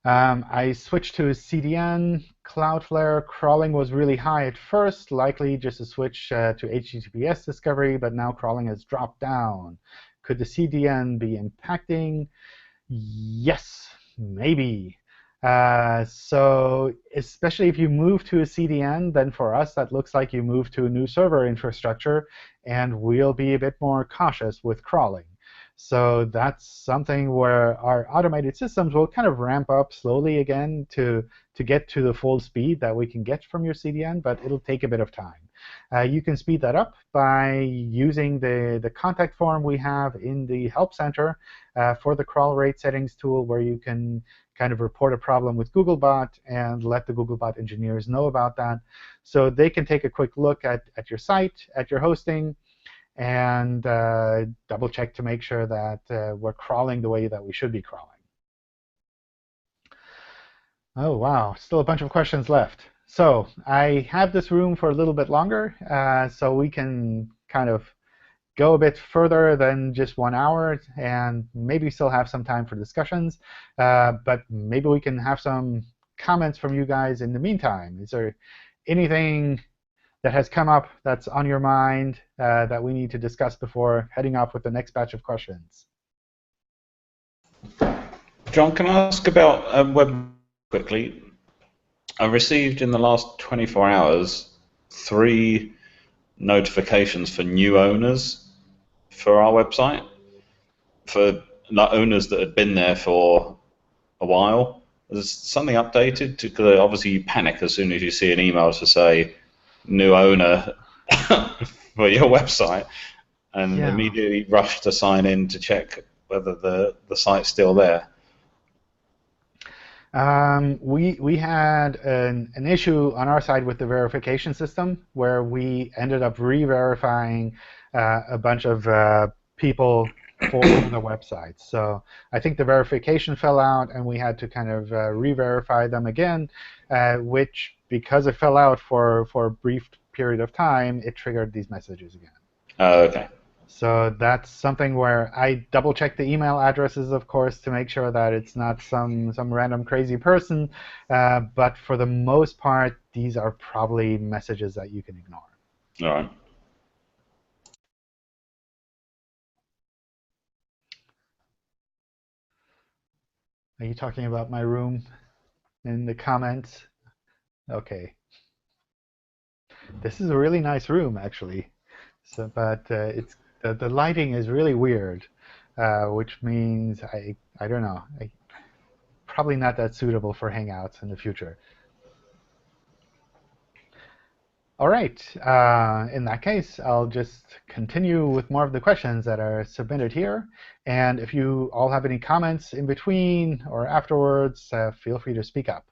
I switched to CDN. Cloudflare crawling was really high at first, likely just a switch to HTTPS discovery, but now crawling has dropped down. Could the CDN be impacting? Yes, maybe. So especially if you move to a CDN, then for us, that looks like you move to a new server infrastructure, and we'll be a bit more cautious with crawling. So that's something where our automated systems will kind of ramp up slowly again to get to the full speed that we can get from your CDN, but it'll take a bit of time. You can speed that up by using the contact form we have in the Help Center for the crawl rate settings tool, where you can kind of report a problem with Googlebot and let the Googlebot engineers know about that. So they can take a quick look at your site, at your hosting, and double check to make sure that we're crawling the way that we should be crawling. Oh, wow. Still a bunch of questions left. So I have this room for a little bit longer, so we can kind of go a bit further than just 1 hour and maybe still have some time for discussions. But maybe we can have some comments from you guys in the meantime. Is there anything that has come up that's on your mind that we need to discuss before heading off with the next batch of questions? John, can I ask about web quickly? I received in the last 24 hours 3 notifications for new owners for our website, for owners that had been there for a while. Is something updated? Because obviously you panic as soon as you see an email to say new owner for your website, and immediately rush to sign in to check whether the site's still there. We had an issue on our side with the verification system where we ended up re-verifying a bunch of people for the website. So I think the verification fell out, and we had to kind of re-verify them again, which, because it fell out for a brief period of time, it triggered these messages again. Oh, OK. So that's something where I double-check the email addresses, of course, to make sure that it's not some random crazy person. But for the most part, these are probably messages that you can ignore. All right. Are you talking about my room in the comments? OK. This is a really nice room, actually. So, but it's the lighting is really weird, which means I don't know, probably not that suitable for Hangouts in the future. All right. In that case, I'll just continue with more of the questions that are submitted here. And if you all have any comments in between or afterwards, feel free to speak up.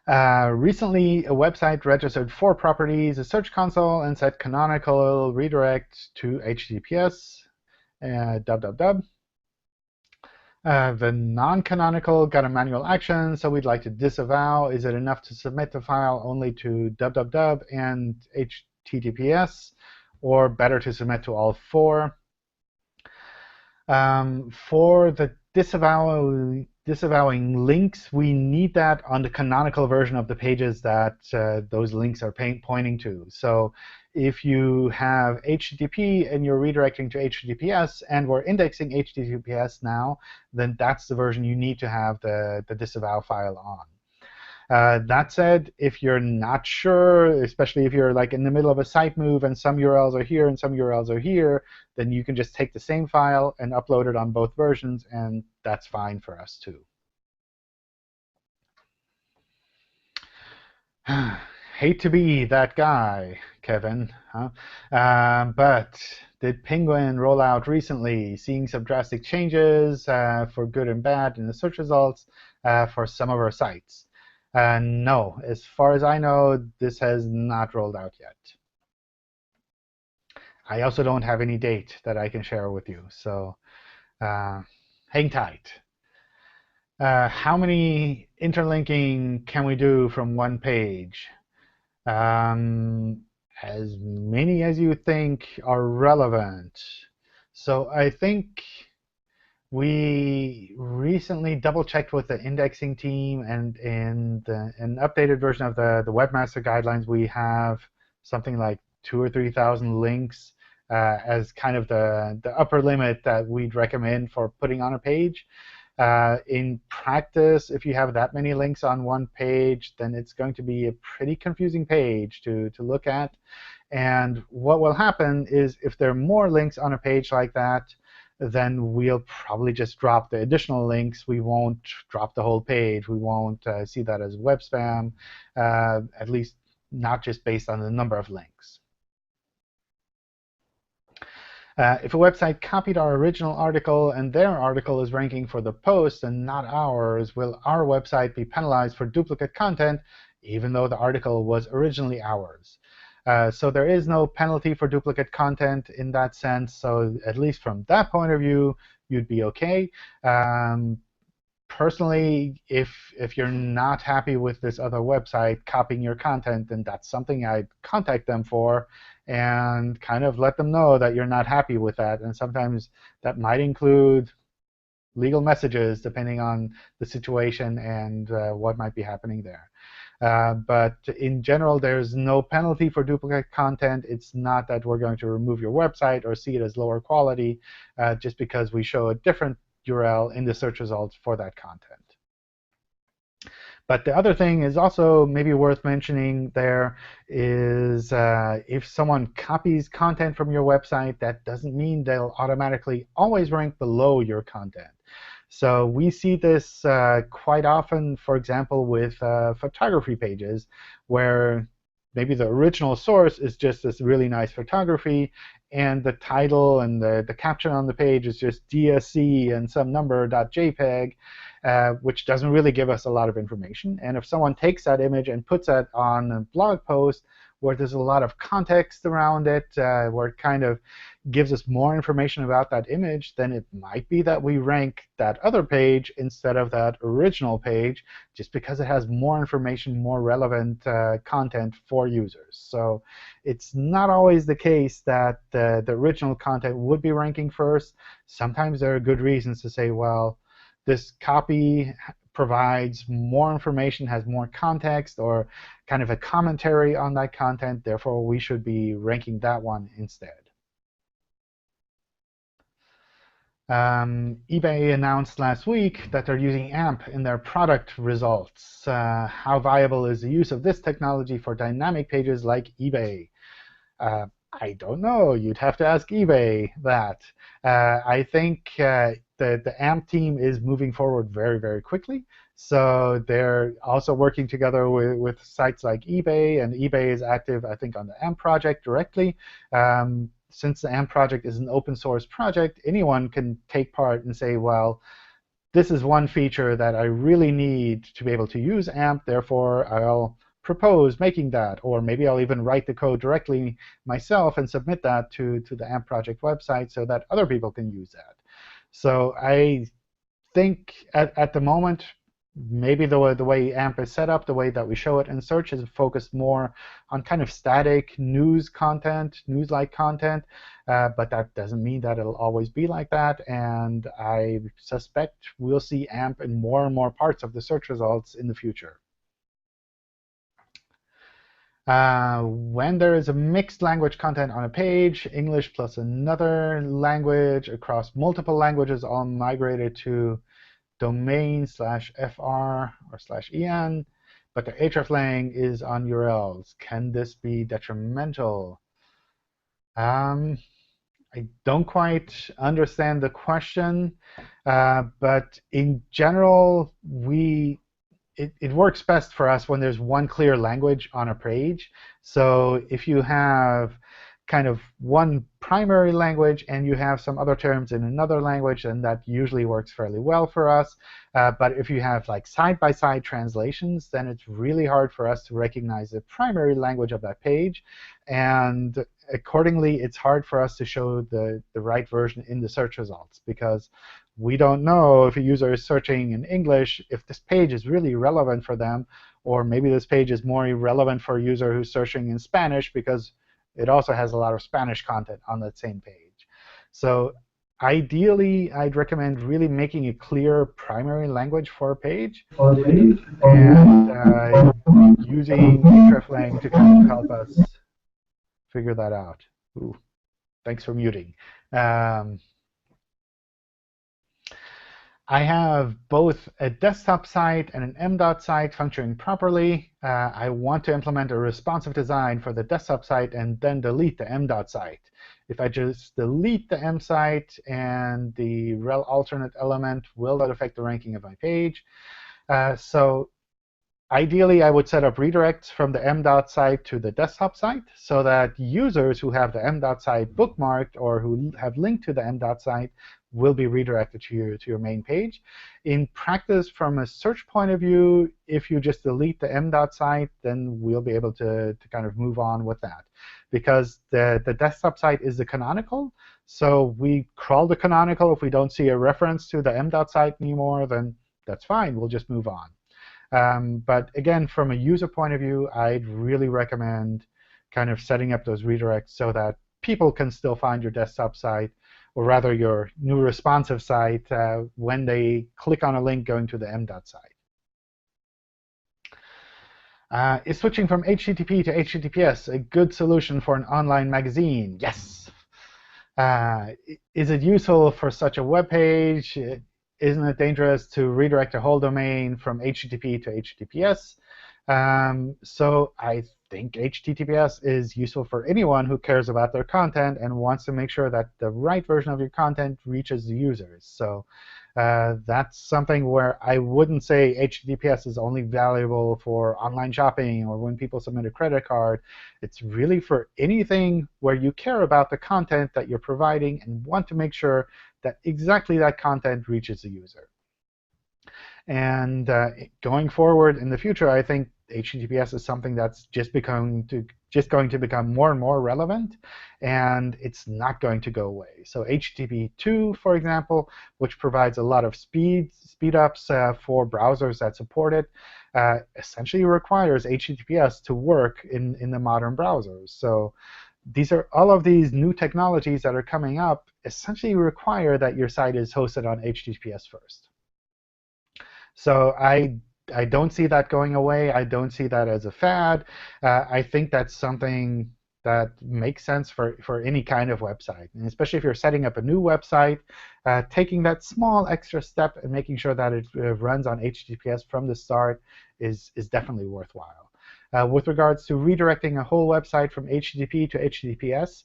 Recently, a website registered 4 properties, a search console, and set canonical redirect to HTTPS, www. The non-canonical got a manual action, so we'd like to disavow. Is it enough to submit the file only to www and HTTPS, or better to submit to all 4? For the disavowing links, we need that on the canonical version of the pages that those links are pointing to. So if you have HTTP and you're redirecting to HTTPS and we're indexing HTTPS now, then that's the version you need to have the disavow file on. That said, if you're not sure, especially if you're like in the middle of a site move and some URLs are here and some URLs are here, then you can just take the same file and upload it on both versions, and that's fine for us too. Hate to be that guy, Kevin, huh? But did Penguin roll out recently, seeing some drastic changes for good and bad in the search results for some of our sites? No, as far as I know, this has not rolled out yet. I also don't have any date that I can share with you, so hang tight. How many interlinking can we do from one page? As many as you think are relevant. So I think we recently double-checked with the indexing team, and in an updated version of the Webmaster Guidelines, we have something like 2,000 or 3,000 links as kind of the upper limit that we'd recommend for putting on a page. In practice, if you have that many links on one page, then it's going to be a pretty confusing page to look at. And what will happen is if there are more links on a page like that, then we'll probably just drop the additional links. We won't drop the whole page. We won't see that as web spam, at least not just based on the number of links. If a website copied our original article and their article is ranking for the post and not ours, will our website be penalized for duplicate content, even though the article was originally ours? So there is no penalty for duplicate content in that sense. So at least from that point of view, you'd be OK. Personally, if you're not happy with this other website copying your content, then that's something I'd contact them for and kind of let them know that you're not happy with that. And sometimes that might include legal messages, depending on the situation and what might be happening there. But in general, there's no penalty for duplicate content. It's not that we're going to remove your website or see it as lower quality just because we show a different URL in the search results for that content. But the other thing is also maybe worth mentioning there is if someone copies content from your website, that doesn't mean they'll automatically always rank below your content. So we see this quite often, for example, with photography pages, where maybe the original source is just this really nice photography, and the title and the caption on the page is just DSC and some number.jpg, which doesn't really give us a lot of information. And if someone takes that image and puts that on a blog post where there's a lot of context around it, where it kind of gives us more information about that image, then it might be that we rank that other page instead of that original page, just because it has more information, more relevant content for users. So it's not always the case that the original content would be ranking first. Sometimes there are good reasons to say, well, this copy provides more information, has more context, or kind of a commentary on that content. Therefore, we should be ranking that one instead. eBay announced last week that they're using AMP in their product results. How viable is the use of this technology for dynamic pages like eBay? I don't know. You'd have to ask eBay that. I think the AMP team is moving forward very, very quickly. So they're also working together with sites like eBay. And eBay is active, I think, on the AMP project directly. Since the AMP project is an open source project, anyone can take part and say, well, this is one feature that I really need to be able to use AMP, therefore I'll propose making that. Or maybe I'll even write the code directly myself and submit that to the AMP project website so that other people can use that. So I think at the moment, maybe the way AMP is set up, the way that we show it in search is focused more on kind of static news content, news-like content. But that doesn't mean that it'll always be like that. And I suspect we'll see AMP in more and more parts of the search results in the future. When there is a mixed language content on a page, English plus another language across multiple languages all migrated to domain/fr or /en, but the hreflang is on URLs. Can this be detrimental? I don't quite understand the question, but in general, it works best for us when there's one clear language on a page. So if you have kind of one primary language and you have some other terms in another language, then that usually works fairly well for us. But if you have like side-by-side translations, then it's really hard for us to recognize the primary language of that page. And accordingly, it's hard for us to show the right version in the search results, because we don't know if a user is searching in English, if this page is really relevant for them, or maybe this page is more relevant for a user who's searching in Spanish because it also has a lot of Spanish content on that same page. So ideally, I'd recommend really making a clear primary language for a page, and using hreflang to kind of help us figure that out. Ooh, thanks for muting. I have both a desktop site and an Mdot site functioning properly. I want to implement a responsive design for the desktop site and then delete the Mdot site. If I just delete the M site and the rel alternate element, will that affect the ranking of my page? So ideally, I would set up redirects from the Mdot site to the desktop site so that users who have the Mdot site bookmarked or who have linked to the Mdot site will be redirected to your main page. In practice, from a search point of view, if you just delete the Mdot site, then we'll be able to kind of move on with that. Because the desktop site is the canonical, so we crawl the canonical. If we don't see a reference to the Mdot site anymore, then that's fine. We'll just move on. But again, from a user point of view, I'd really recommend kind of setting up those redirects so that people can still find your desktop site, or rather your new responsive site, when they click on a link going to the Mdot site. Is switching from HTTP to HTTPS a good solution for an online magazine? Yes. Is it useful for such a web page? Isn't it dangerous to redirect a whole domain from HTTP to HTTPS? So I think HTTPS is useful for anyone who cares about their content and wants to make sure that the right version of your content reaches the users. So that's something where I wouldn't say HTTPS is only valuable for online shopping or when people submit a credit card. It's really for anything where you care about the content that you're providing and want to make sure that exactly that content reaches the user. And going forward in the future, I think HTTPS is something that's just going to become more and more relevant, and it's not going to go away. So HTTP 2, for example, which provides a lot of speed-ups for browsers that support it, essentially requires HTTPS to work in the modern browsers. So these are all of these new technologies that are coming up essentially require that your site is hosted on HTTPS first. So I don't see that going away. I don't see that as a fad. I think that's something that makes sense for any kind of website. And especially if you're setting up a new website, taking that small extra step and making sure that it runs on HTTPS from the start is definitely worthwhile. With regards to redirecting a whole website from HTTP to HTTPS,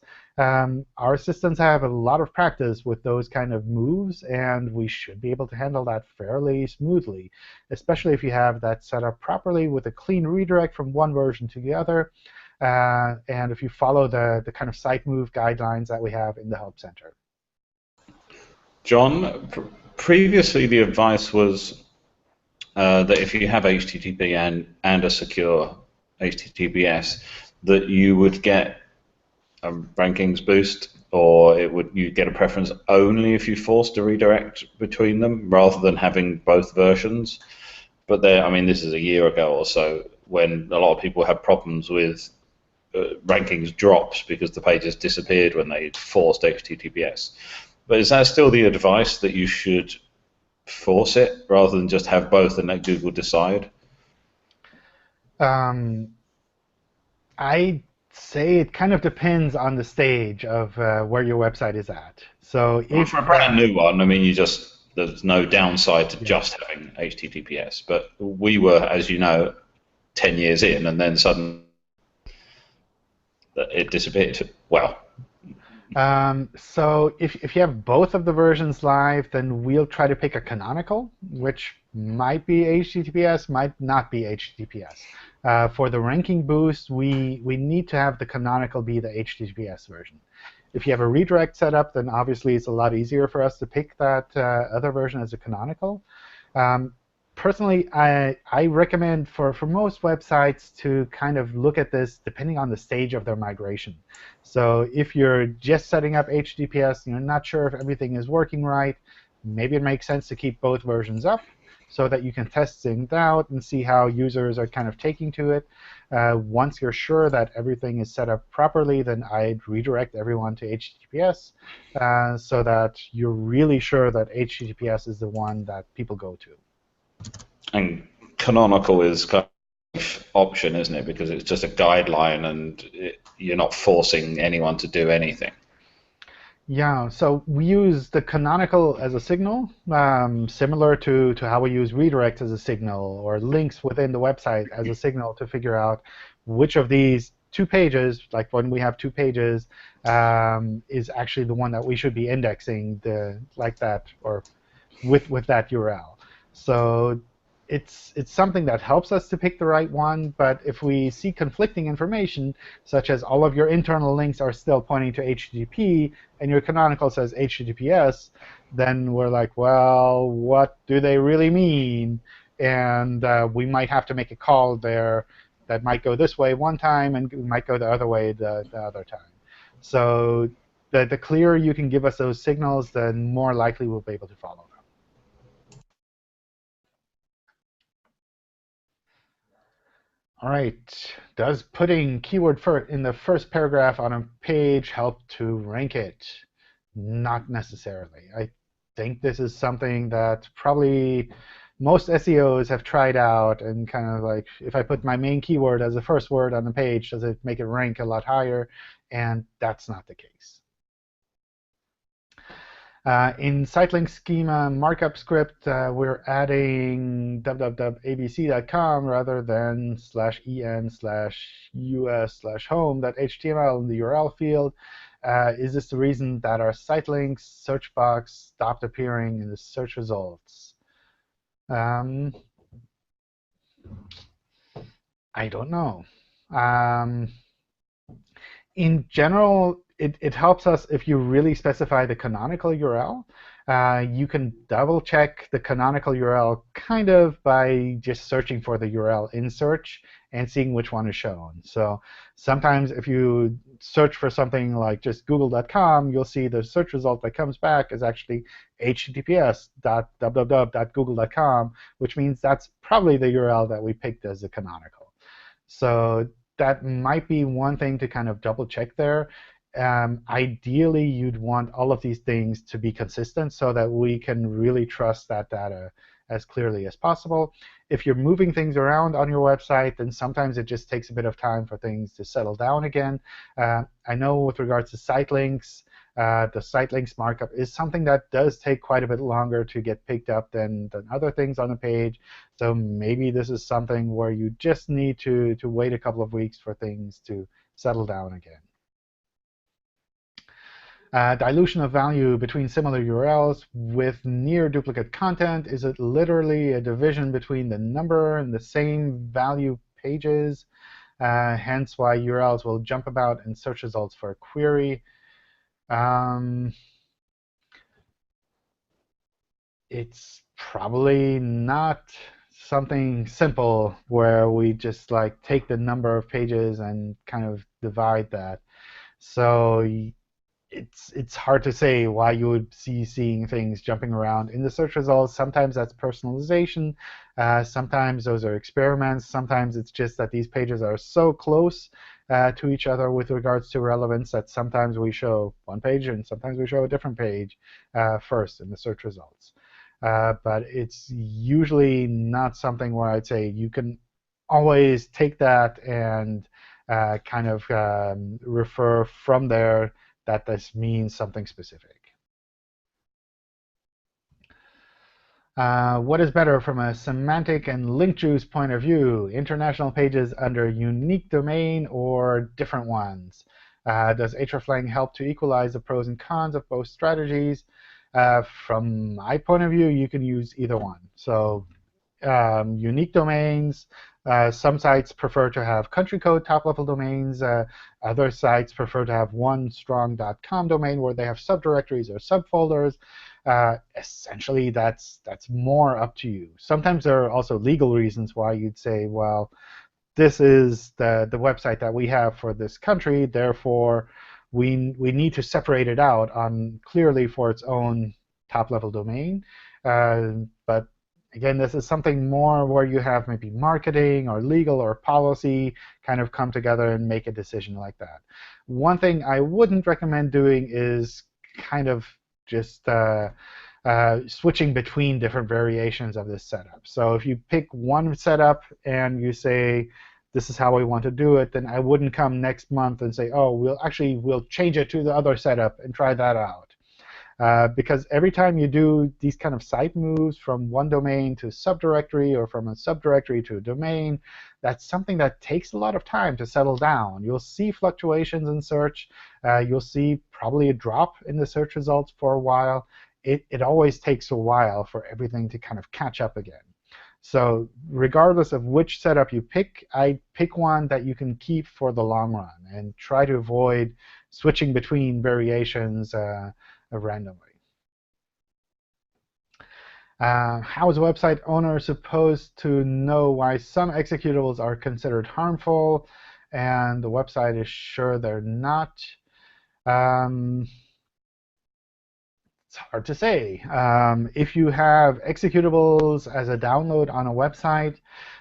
our systems have a lot of practice with those kind of moves, and we should be able to handle that fairly smoothly, especially if you have that set up properly with a clean redirect from one version to the other, and if you follow the kind of site move guidelines that we have in the Help Center. John, Previously, the advice was that if you have HTTP and a secure HTTPS, that you would get a rankings boost, or you'd get a preference only if you forced a redirect between them, rather than having both versions. But I mean, this is a year ago or so, when a lot of people had problems with rankings drops because the pages disappeared when they forced HTTPS. But is that still the advice, that you should force it rather than just have both and let Google decide? I'd say it kind of depends on the stage of where your website is at. So if for a brand new one, I mean, there's no downside to just having HTTPS. But we were, as you know, 10 years in, and then suddenly it disappeared. Well. So if you have both of the versions live, then we'll try to pick a canonical, which might be HTTPS, might not be HTTPS. For the ranking boost, we need to have the canonical be the HTTPS version. If you have a redirect set up, then obviously it's a lot easier for us to pick that other version as a canonical. Personally, I recommend for most websites to kind of look at this depending on the stage of their migration. So if you're just setting up HTTPS and you're not sure if everything is working right, maybe it makes sense to keep both versions up so that you can test things out and see how users are kind of taking to it. Once you're sure that everything is set up properly, then I'd redirect everyone to HTTPS so that you're really sure that HTTPS is the one that people go to. And canonical is kind of option, isn't it? Because it's just a guideline, and you're not forcing anyone to do anything. Yeah, so we use the canonical as a signal, similar to how we use redirects as a signal, or links within the website as a signal to figure out which of these two pages, like when we have two pages, is actually the one that we should be indexing like that, or with that URL. So it's something that helps us to pick the right one. But if we see conflicting information, such as all of your internal links are still pointing to HTTP, and your canonical says HTTPS, then we're like, well, what do they really mean? And we might have to make a call there that might go this way one time and might go the other way the other time. So the clearer you can give us those signals, the more likely we'll be able to follow them. All right. Does putting keyword Firt in the first paragraph on a page help to rank it? Not necessarily. I think this is something that probably most SEOs have tried out, and kind of like, if I put my main keyword as the first word on the page, does it make it rank a lot higher? And that's not the case. In sitelink schema markup script, we're adding www.abc.com rather than /en/us/home.html in the URL field. Is this the reason that our sitelinks search box stopped appearing in the search results? I don't know. In general, it helps us if you really specify the canonical URL. You can double check the canonical URL kind of by just searching for the URL in search and seeing which one is shown. So sometimes if you search for something like just google.com, you'll see the search result that comes back is actually https://www.google.com, which means that's probably the URL that we picked as the canonical. So that might be one thing to kind of double check there. Ideally, you'd want all of these things to be consistent so that we can really trust that data as clearly as possible. If you're moving things around on your website, then sometimes it just takes a bit of time for things to settle down again. I know with regards to site links, the site links markup is something that does take quite a bit longer to get picked up than other things on the page. So maybe this is something where you just need to wait a couple of weeks for things to settle down again. Dilution of value between similar URLs with near duplicate content. Is it literally a division between the number and the same value pages? Hence why URLs will jump about in search results for a query. it's probably not something simple where we just like take the number of pages and kind of divide that. So it's hard to say why you would seeing things jumping around in the search results. Sometimes that's personalization. Sometimes those are experiments. Sometimes it's just that these pages are so close to each other with regards to relevance that sometimes we show one page and sometimes we show a different page first in the search results. But it's usually not something where I'd say you can always take that and kind of refer from there that this means something specific. What is better from a semantic and link juice point of view? International pages under unique domain or different ones? Does hreflang help to equalize the pros and cons of both strategies? From my point of view, you can use either one. So unique domains, some sites prefer to have country code top-level domains. Other sites prefer to have one strong .com domain where they have subdirectories or subfolders. Essentially, that's more up to you. Sometimes there are also legal reasons why you'd say, well, this is the website that we have for this country. Therefore, we need to separate it out on clearly for its own top-level domain. But again, this is something more where you have maybe marketing or legal or policy kind of come together and make a decision like that. One thing I wouldn't recommend doing is kind of just switching between different variations of this setup. So if you pick one setup and you say, this is how we want to do it, then I wouldn't come next month and say, oh, we'll change it to the other setup and try that out. Because every time you do these kind of site moves from one domain to subdirectory or from a subdirectory to a domain, that's something that takes a lot of time to settle down. You'll see fluctuations in search. You'll see probably a drop in the search results for a while. It always takes a while for everything to kind of catch up again. So regardless of which setup you pick, I pick one that you can keep for the long run and try to avoid switching between variations randomly. How is a website owner supposed to know why some executables are considered harmful and the website is sure they're not? It's hard to say. If you have executables as a download on a website,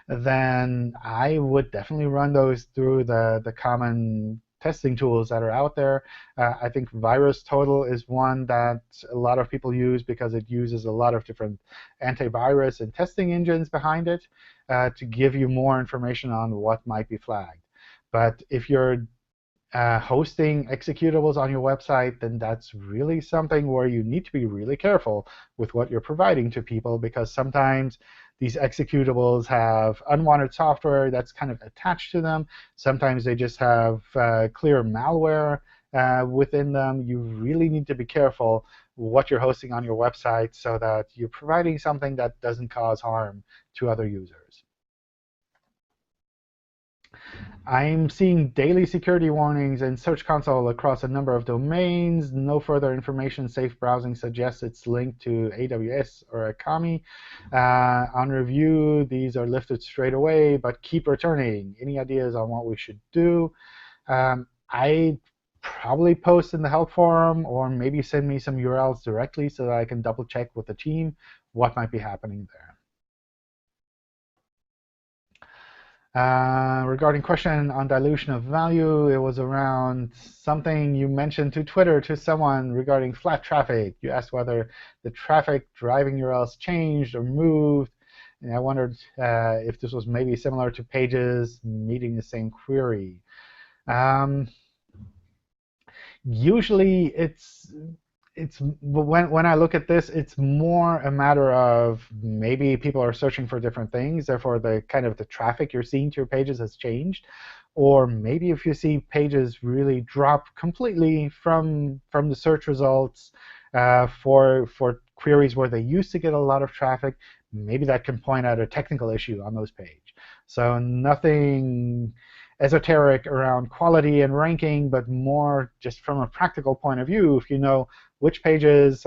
then I would definitely run those through the common testing tools that are out there. I think Virustotal is one that a lot of people use because it uses a lot of different antivirus and testing engines behind it to give you more information on what might be flagged. But if you're hosting executables on your website, then that's really something where you need to be really careful with what you're providing to people, because sometimes these executables have unwanted software that's kind of attached to them. Sometimes they just have clear malware within them. You really need to be careful what you're hosting on your website so that you're providing something that doesn't cause harm to other users. I'm seeing daily security warnings in Search Console across a number of domains. No further information. Safe browsing suggests it's linked to AWS or Akami. On review, these are lifted straight away, but keep returning. Any ideas on what we should do? I probably post in the help forum, or maybe send me some URLs directly so that I can double check with the team what might be happening there. Regarding question on dilution of value, it was around something you mentioned to Twitter to someone regarding flat traffic. You asked whether the traffic driving URLs changed or moved. And I wondered if this was maybe similar to pages meeting the same query. Usually, it's when I look at this, it's more a matter of maybe people are searching for different things. Therefore, the kind of the traffic you're seeing to your pages has changed. Or maybe if you see pages really drop completely from the search results for queries where they used to get a lot of traffic, maybe that can point out a technical issue on those pages. So nothing esoteric around quality and ranking, but more just from a practical point of view. If you know which pages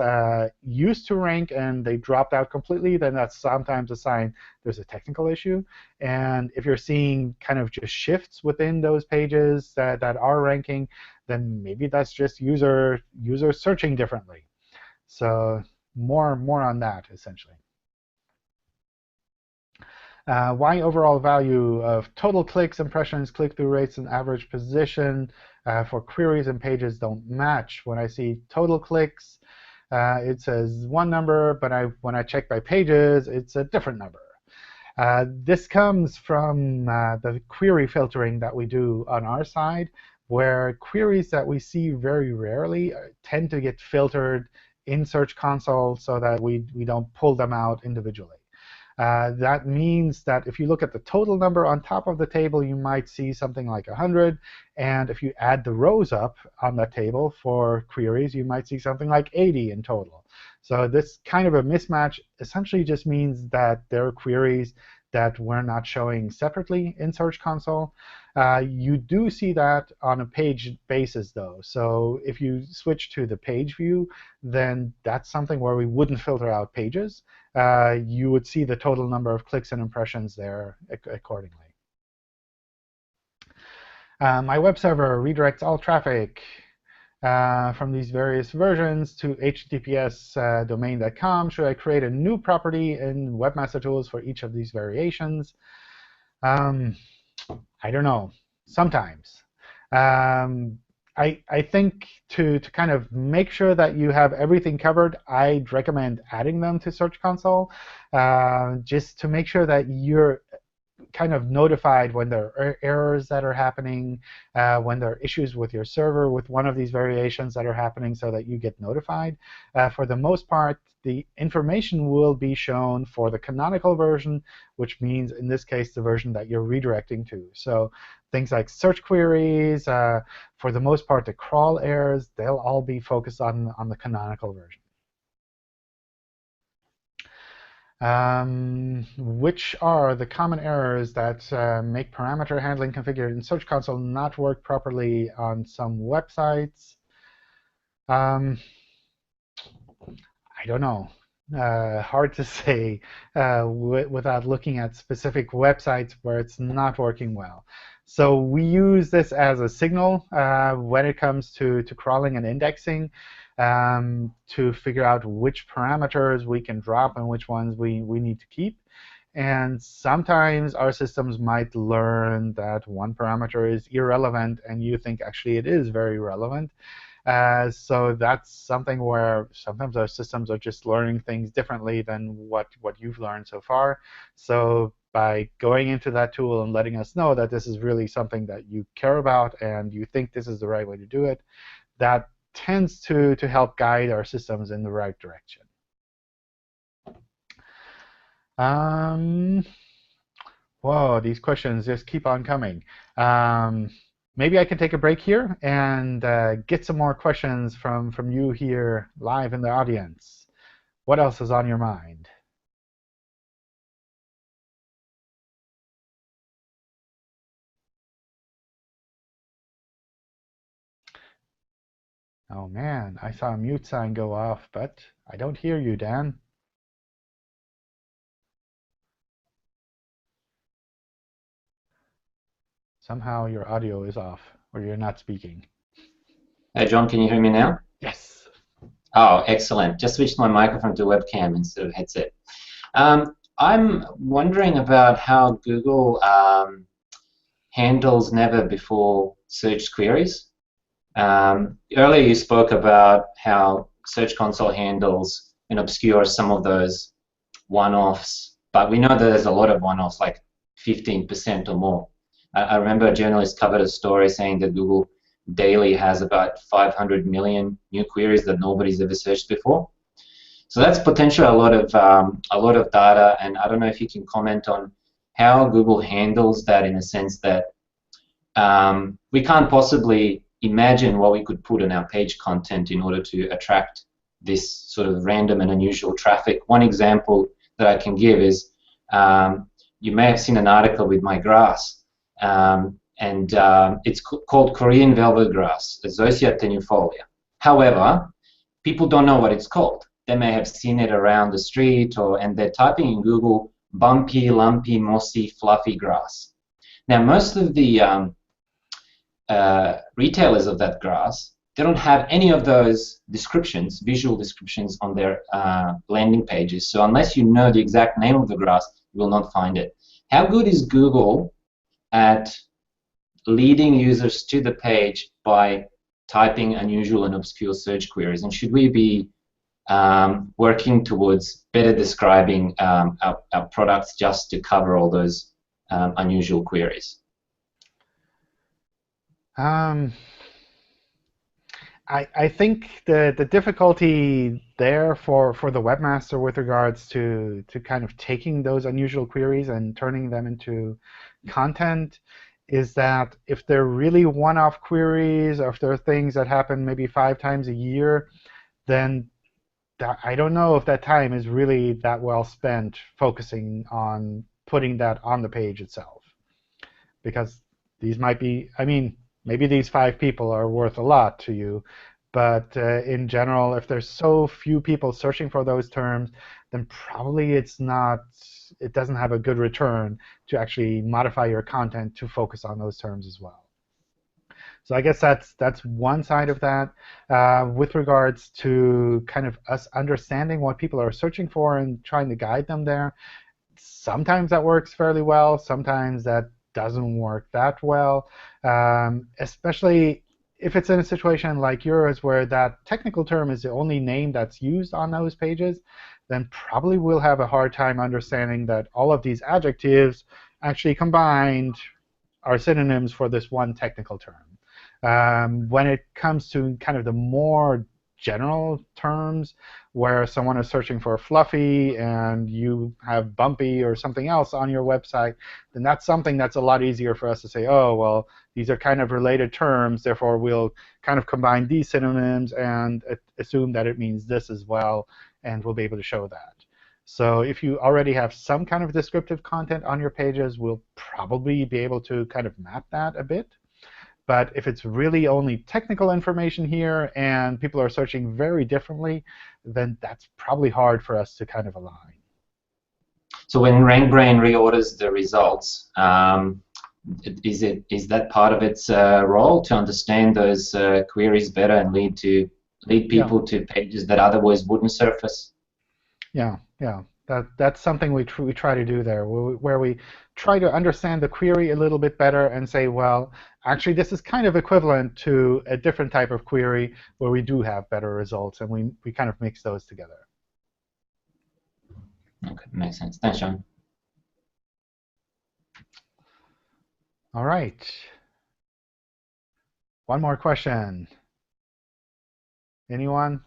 used to rank and they dropped out completely, then that's sometimes a sign there's a technical issue. And if you're seeing kind of just shifts within those pages that are ranking, then maybe that's just users searching differently. So more on that, essentially. Why overall value of total clicks, impressions, click-through rates, and average position for queries and pages don't match? When I see total clicks, it says one number, but when I check by pages, it's a different number. This comes from the query filtering that we do on our side, where queries that we see very rarely tend to get filtered in Search Console so that we don't pull them out individually. That means that if you look at the total number on top of the table, you might see something like 100. And if you add the rows up on that table for queries, you might see something like 80 in total. So this kind of a mismatch essentially just means that there are queries that we're not showing separately in Search Console. You do see that on a page basis, though. So if you switch to the page view, then that's something where we wouldn't filter out pages. You would see the total number of clicks and impressions there accordingly. My web server redirects all traffic from these various versions to https domain.com. Should I create a new property in Webmaster Tools for each of these variations? I don't know. Sometimes. I think to kind of make sure that you have everything covered, I'd recommend adding them to Search Console, just to make sure that you're kind of notified when there are errors that are happening, when there are issues with your server with one of these variations that are happening, so that you get notified. For the most part, the information will be shown for the canonical version, which means, in this case, the version that you're redirecting to. So things like search queries, for the most part, the crawl errors, they'll all be focused on the canonical version. Which are the common errors that make parameter handling configured in Search Console not work properly on some websites? I don't know. Hard to say without looking at specific websites where it's not working well. So we use this as a signal when it comes to crawling and indexing, to figure out which parameters we can drop and which ones we need to keep. And sometimes our systems might learn that one parameter is irrelevant, and you think actually it is very relevant. So that's something where sometimes our systems are just learning things differently than what you've learned so far. So by going into that tool and letting us know that this is really something that you care about and you think this is the right way to do it, that tends to help guide our systems in the right direction. Whoa, these questions just keep on coming. Maybe I can take a break here and get some more questions from you here live in the audience. What else is on your mind? Oh, man, I saw a mute sign go off, but I don't hear you, Dan. Somehow your audio is off, or you're not speaking. Hey, John, can you hear me now? Yes. Oh, excellent. Just switched my microphone to webcam instead of headset. I'm wondering about how Google handles never before search queries. Earlier you spoke about how Search Console handles and obscures some of those one-offs, but we know that there's a lot of one-offs, like 15% or more. I remember a journalist covered a story saying that Google daily has about 500 million new queries that nobody's ever searched before. So that's potentially a lot of data, and I don't know if you can comment on how Google handles that, in a sense that we can't possibly imagine what we could put in our page content in order to attract this sort of random and unusual traffic. One example that I can give is you may have seen an article with my grass. and it's called Korean velvet grass, Zosia tenuifolia. However, people don't know what it's called. They may have seen it around the street, and they're typing in Google bumpy, lumpy, mossy, fluffy grass. Now, most of the retailers of that grass, they don't have any of those descriptions, visual descriptions on their landing pages. So unless you know the exact name of the grass, you will not find it. How good is Google at leading users to the page by typing unusual and obscure search queries? And should we be working towards better describing our products just to cover all those unusual queries? I think the difficulty there for the webmaster with regards to kind of taking those unusual queries and turning them into content is that if they're really one-off queries, or if they're things that happen maybe 5 times a year, then I don't know if that time is really that well spent focusing on putting that on the page itself. Because these might be, I mean, maybe these 5 people are worth a lot to you, but in general, if there's so few people searching for those terms, then probably it doesn't have a good return to actually modify your content to focus on those terms as well. So I guess that's one side of that. With regards to kind of us understanding what people are searching for and trying to guide them there, sometimes that works fairly well. Sometimes that doesn't work that well, especially if it's in a situation like yours where that technical term is the only name that's used on those pages, then probably we'll have a hard time understanding that all of these adjectives actually combined are synonyms for this one technical term. When it comes to kind of the more general terms where someone is searching for fluffy and you have bumpy or something else on your website, then that's something that's a lot easier for us to say, oh, well, these are kind of related terms, therefore we'll kind of combine these synonyms and assume that it means this as well, and we'll be able to show that. So if you already have some kind of descriptive content on your pages, we'll probably be able to kind of map that a bit. But if it's really only technical information here and people are searching very differently, then that's probably hard for us to kind of align. So when RankBrain reorders the results, is that part of its role to understand those queries better and lead people to pages that otherwise wouldn't surface? Yeah. That's something we try to do there, where we try to understand the query a little bit better and say, well, actually, this is kind of equivalent to a different type of query where we do have better results, and we kind of mix those together. OK, makes sense. Thanks, John. All right. One more question. Anyone?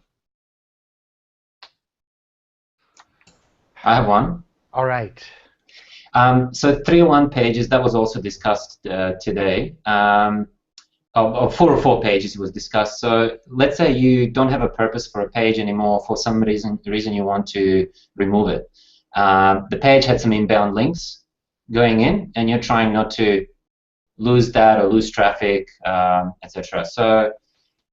I have one. All right. So 301 pages, that was also discussed today. Of 404 pages was discussed. So let's say you don't have a purpose for a page anymore. For some reason you want to remove it. The page had some inbound links going in, and you're trying not to lose that or lose traffic, etc. So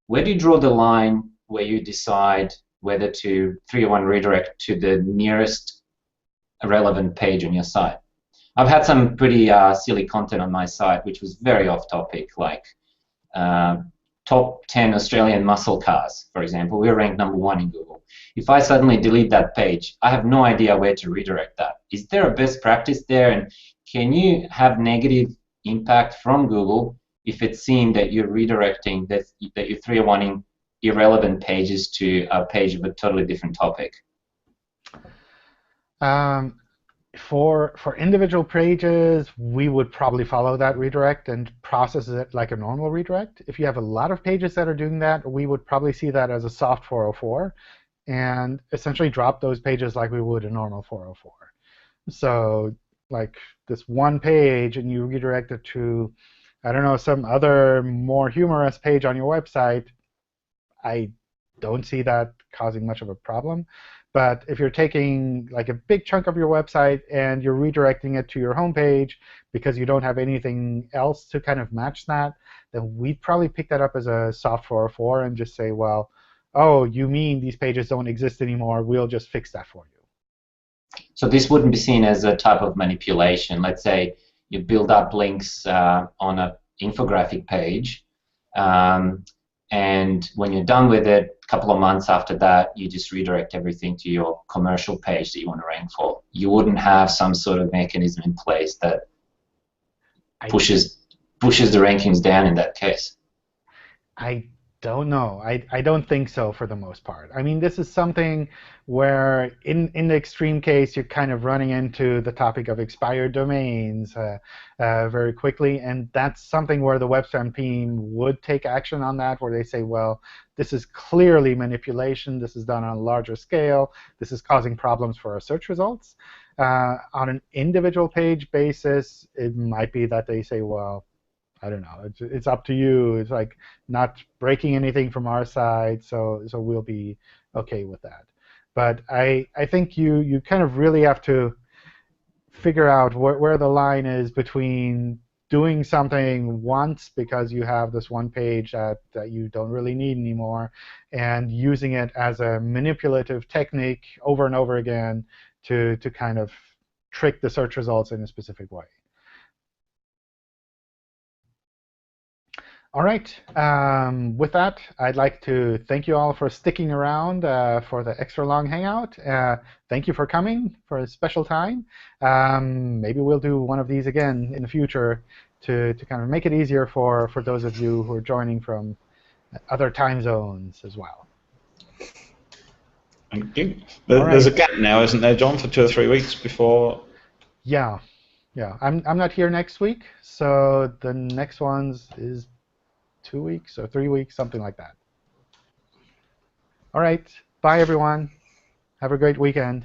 where do you draw the line where you decide whether to 301 redirect to the nearest relevant page on your site? I've had some pretty silly content on my site which was very off topic, like top 10 Australian muscle cars, for example. We're ranked #1 in Google. If I suddenly delete that page, I have no idea where to redirect that. Is there a best practice there? And can you have negative impact from Google if it's seen that you're redirecting, that you're 301ing irrelevant pages to a page of a totally different topic? For individual pages, we would probably follow that redirect and process it like a normal redirect. If you have a lot of pages that are doing that, we would probably see that as a soft 404 and essentially drop those pages like we would a normal 404. So like this one page, and you redirect it to, I don't know, some other more humorous page on your website, I don't see that causing much of a problem. But if you're taking like a big chunk of your website and you're redirecting it to your home page because you don't have anything else to kind of match that, then we'd probably pick that up as a soft 404 and just say, well, oh, you mean these pages don't exist anymore. We'll just fix that for you. So this wouldn't be seen as a type of manipulation. Let's say you build up links on an infographic page, and when you're done with it, a couple of months after that, you just redirect everything to your commercial page that you want to rank for. You wouldn't have some sort of mechanism in place that pushes the rankings down in that case. I don't know. I don't think so for the most part. I mean, this is something where in the extreme case, you're kind of running into the topic of expired domains very quickly. And that's something where the website team would take action on that, where they say, well, this is clearly manipulation. This is done on a larger scale. This is causing problems for our search results. On an individual page basis, it might be that they say, well, I don't know. It's up to you. It's like not breaking anything from our side, so we'll be OK with that. But I think you kind of really have to figure out where the line is between doing something once because you have this one page that you don't really need anymore, and using it as a manipulative technique over and over again to kind of trick the search results in a specific way. All right. With that, I'd like to thank you all for sticking around for the extra long hangout. Thank you for coming for a special time. Maybe we'll do one of these again in the future to kind of make it easier for those of you who are joining from other time zones as well. Thank you. There's a gap now, isn't there, John, for 2 or 3 weeks before? Yeah. I'm not here next week, so the next one's is 2 weeks or 3 weeks, something like that. All right. Bye, everyone. Have a great weekend.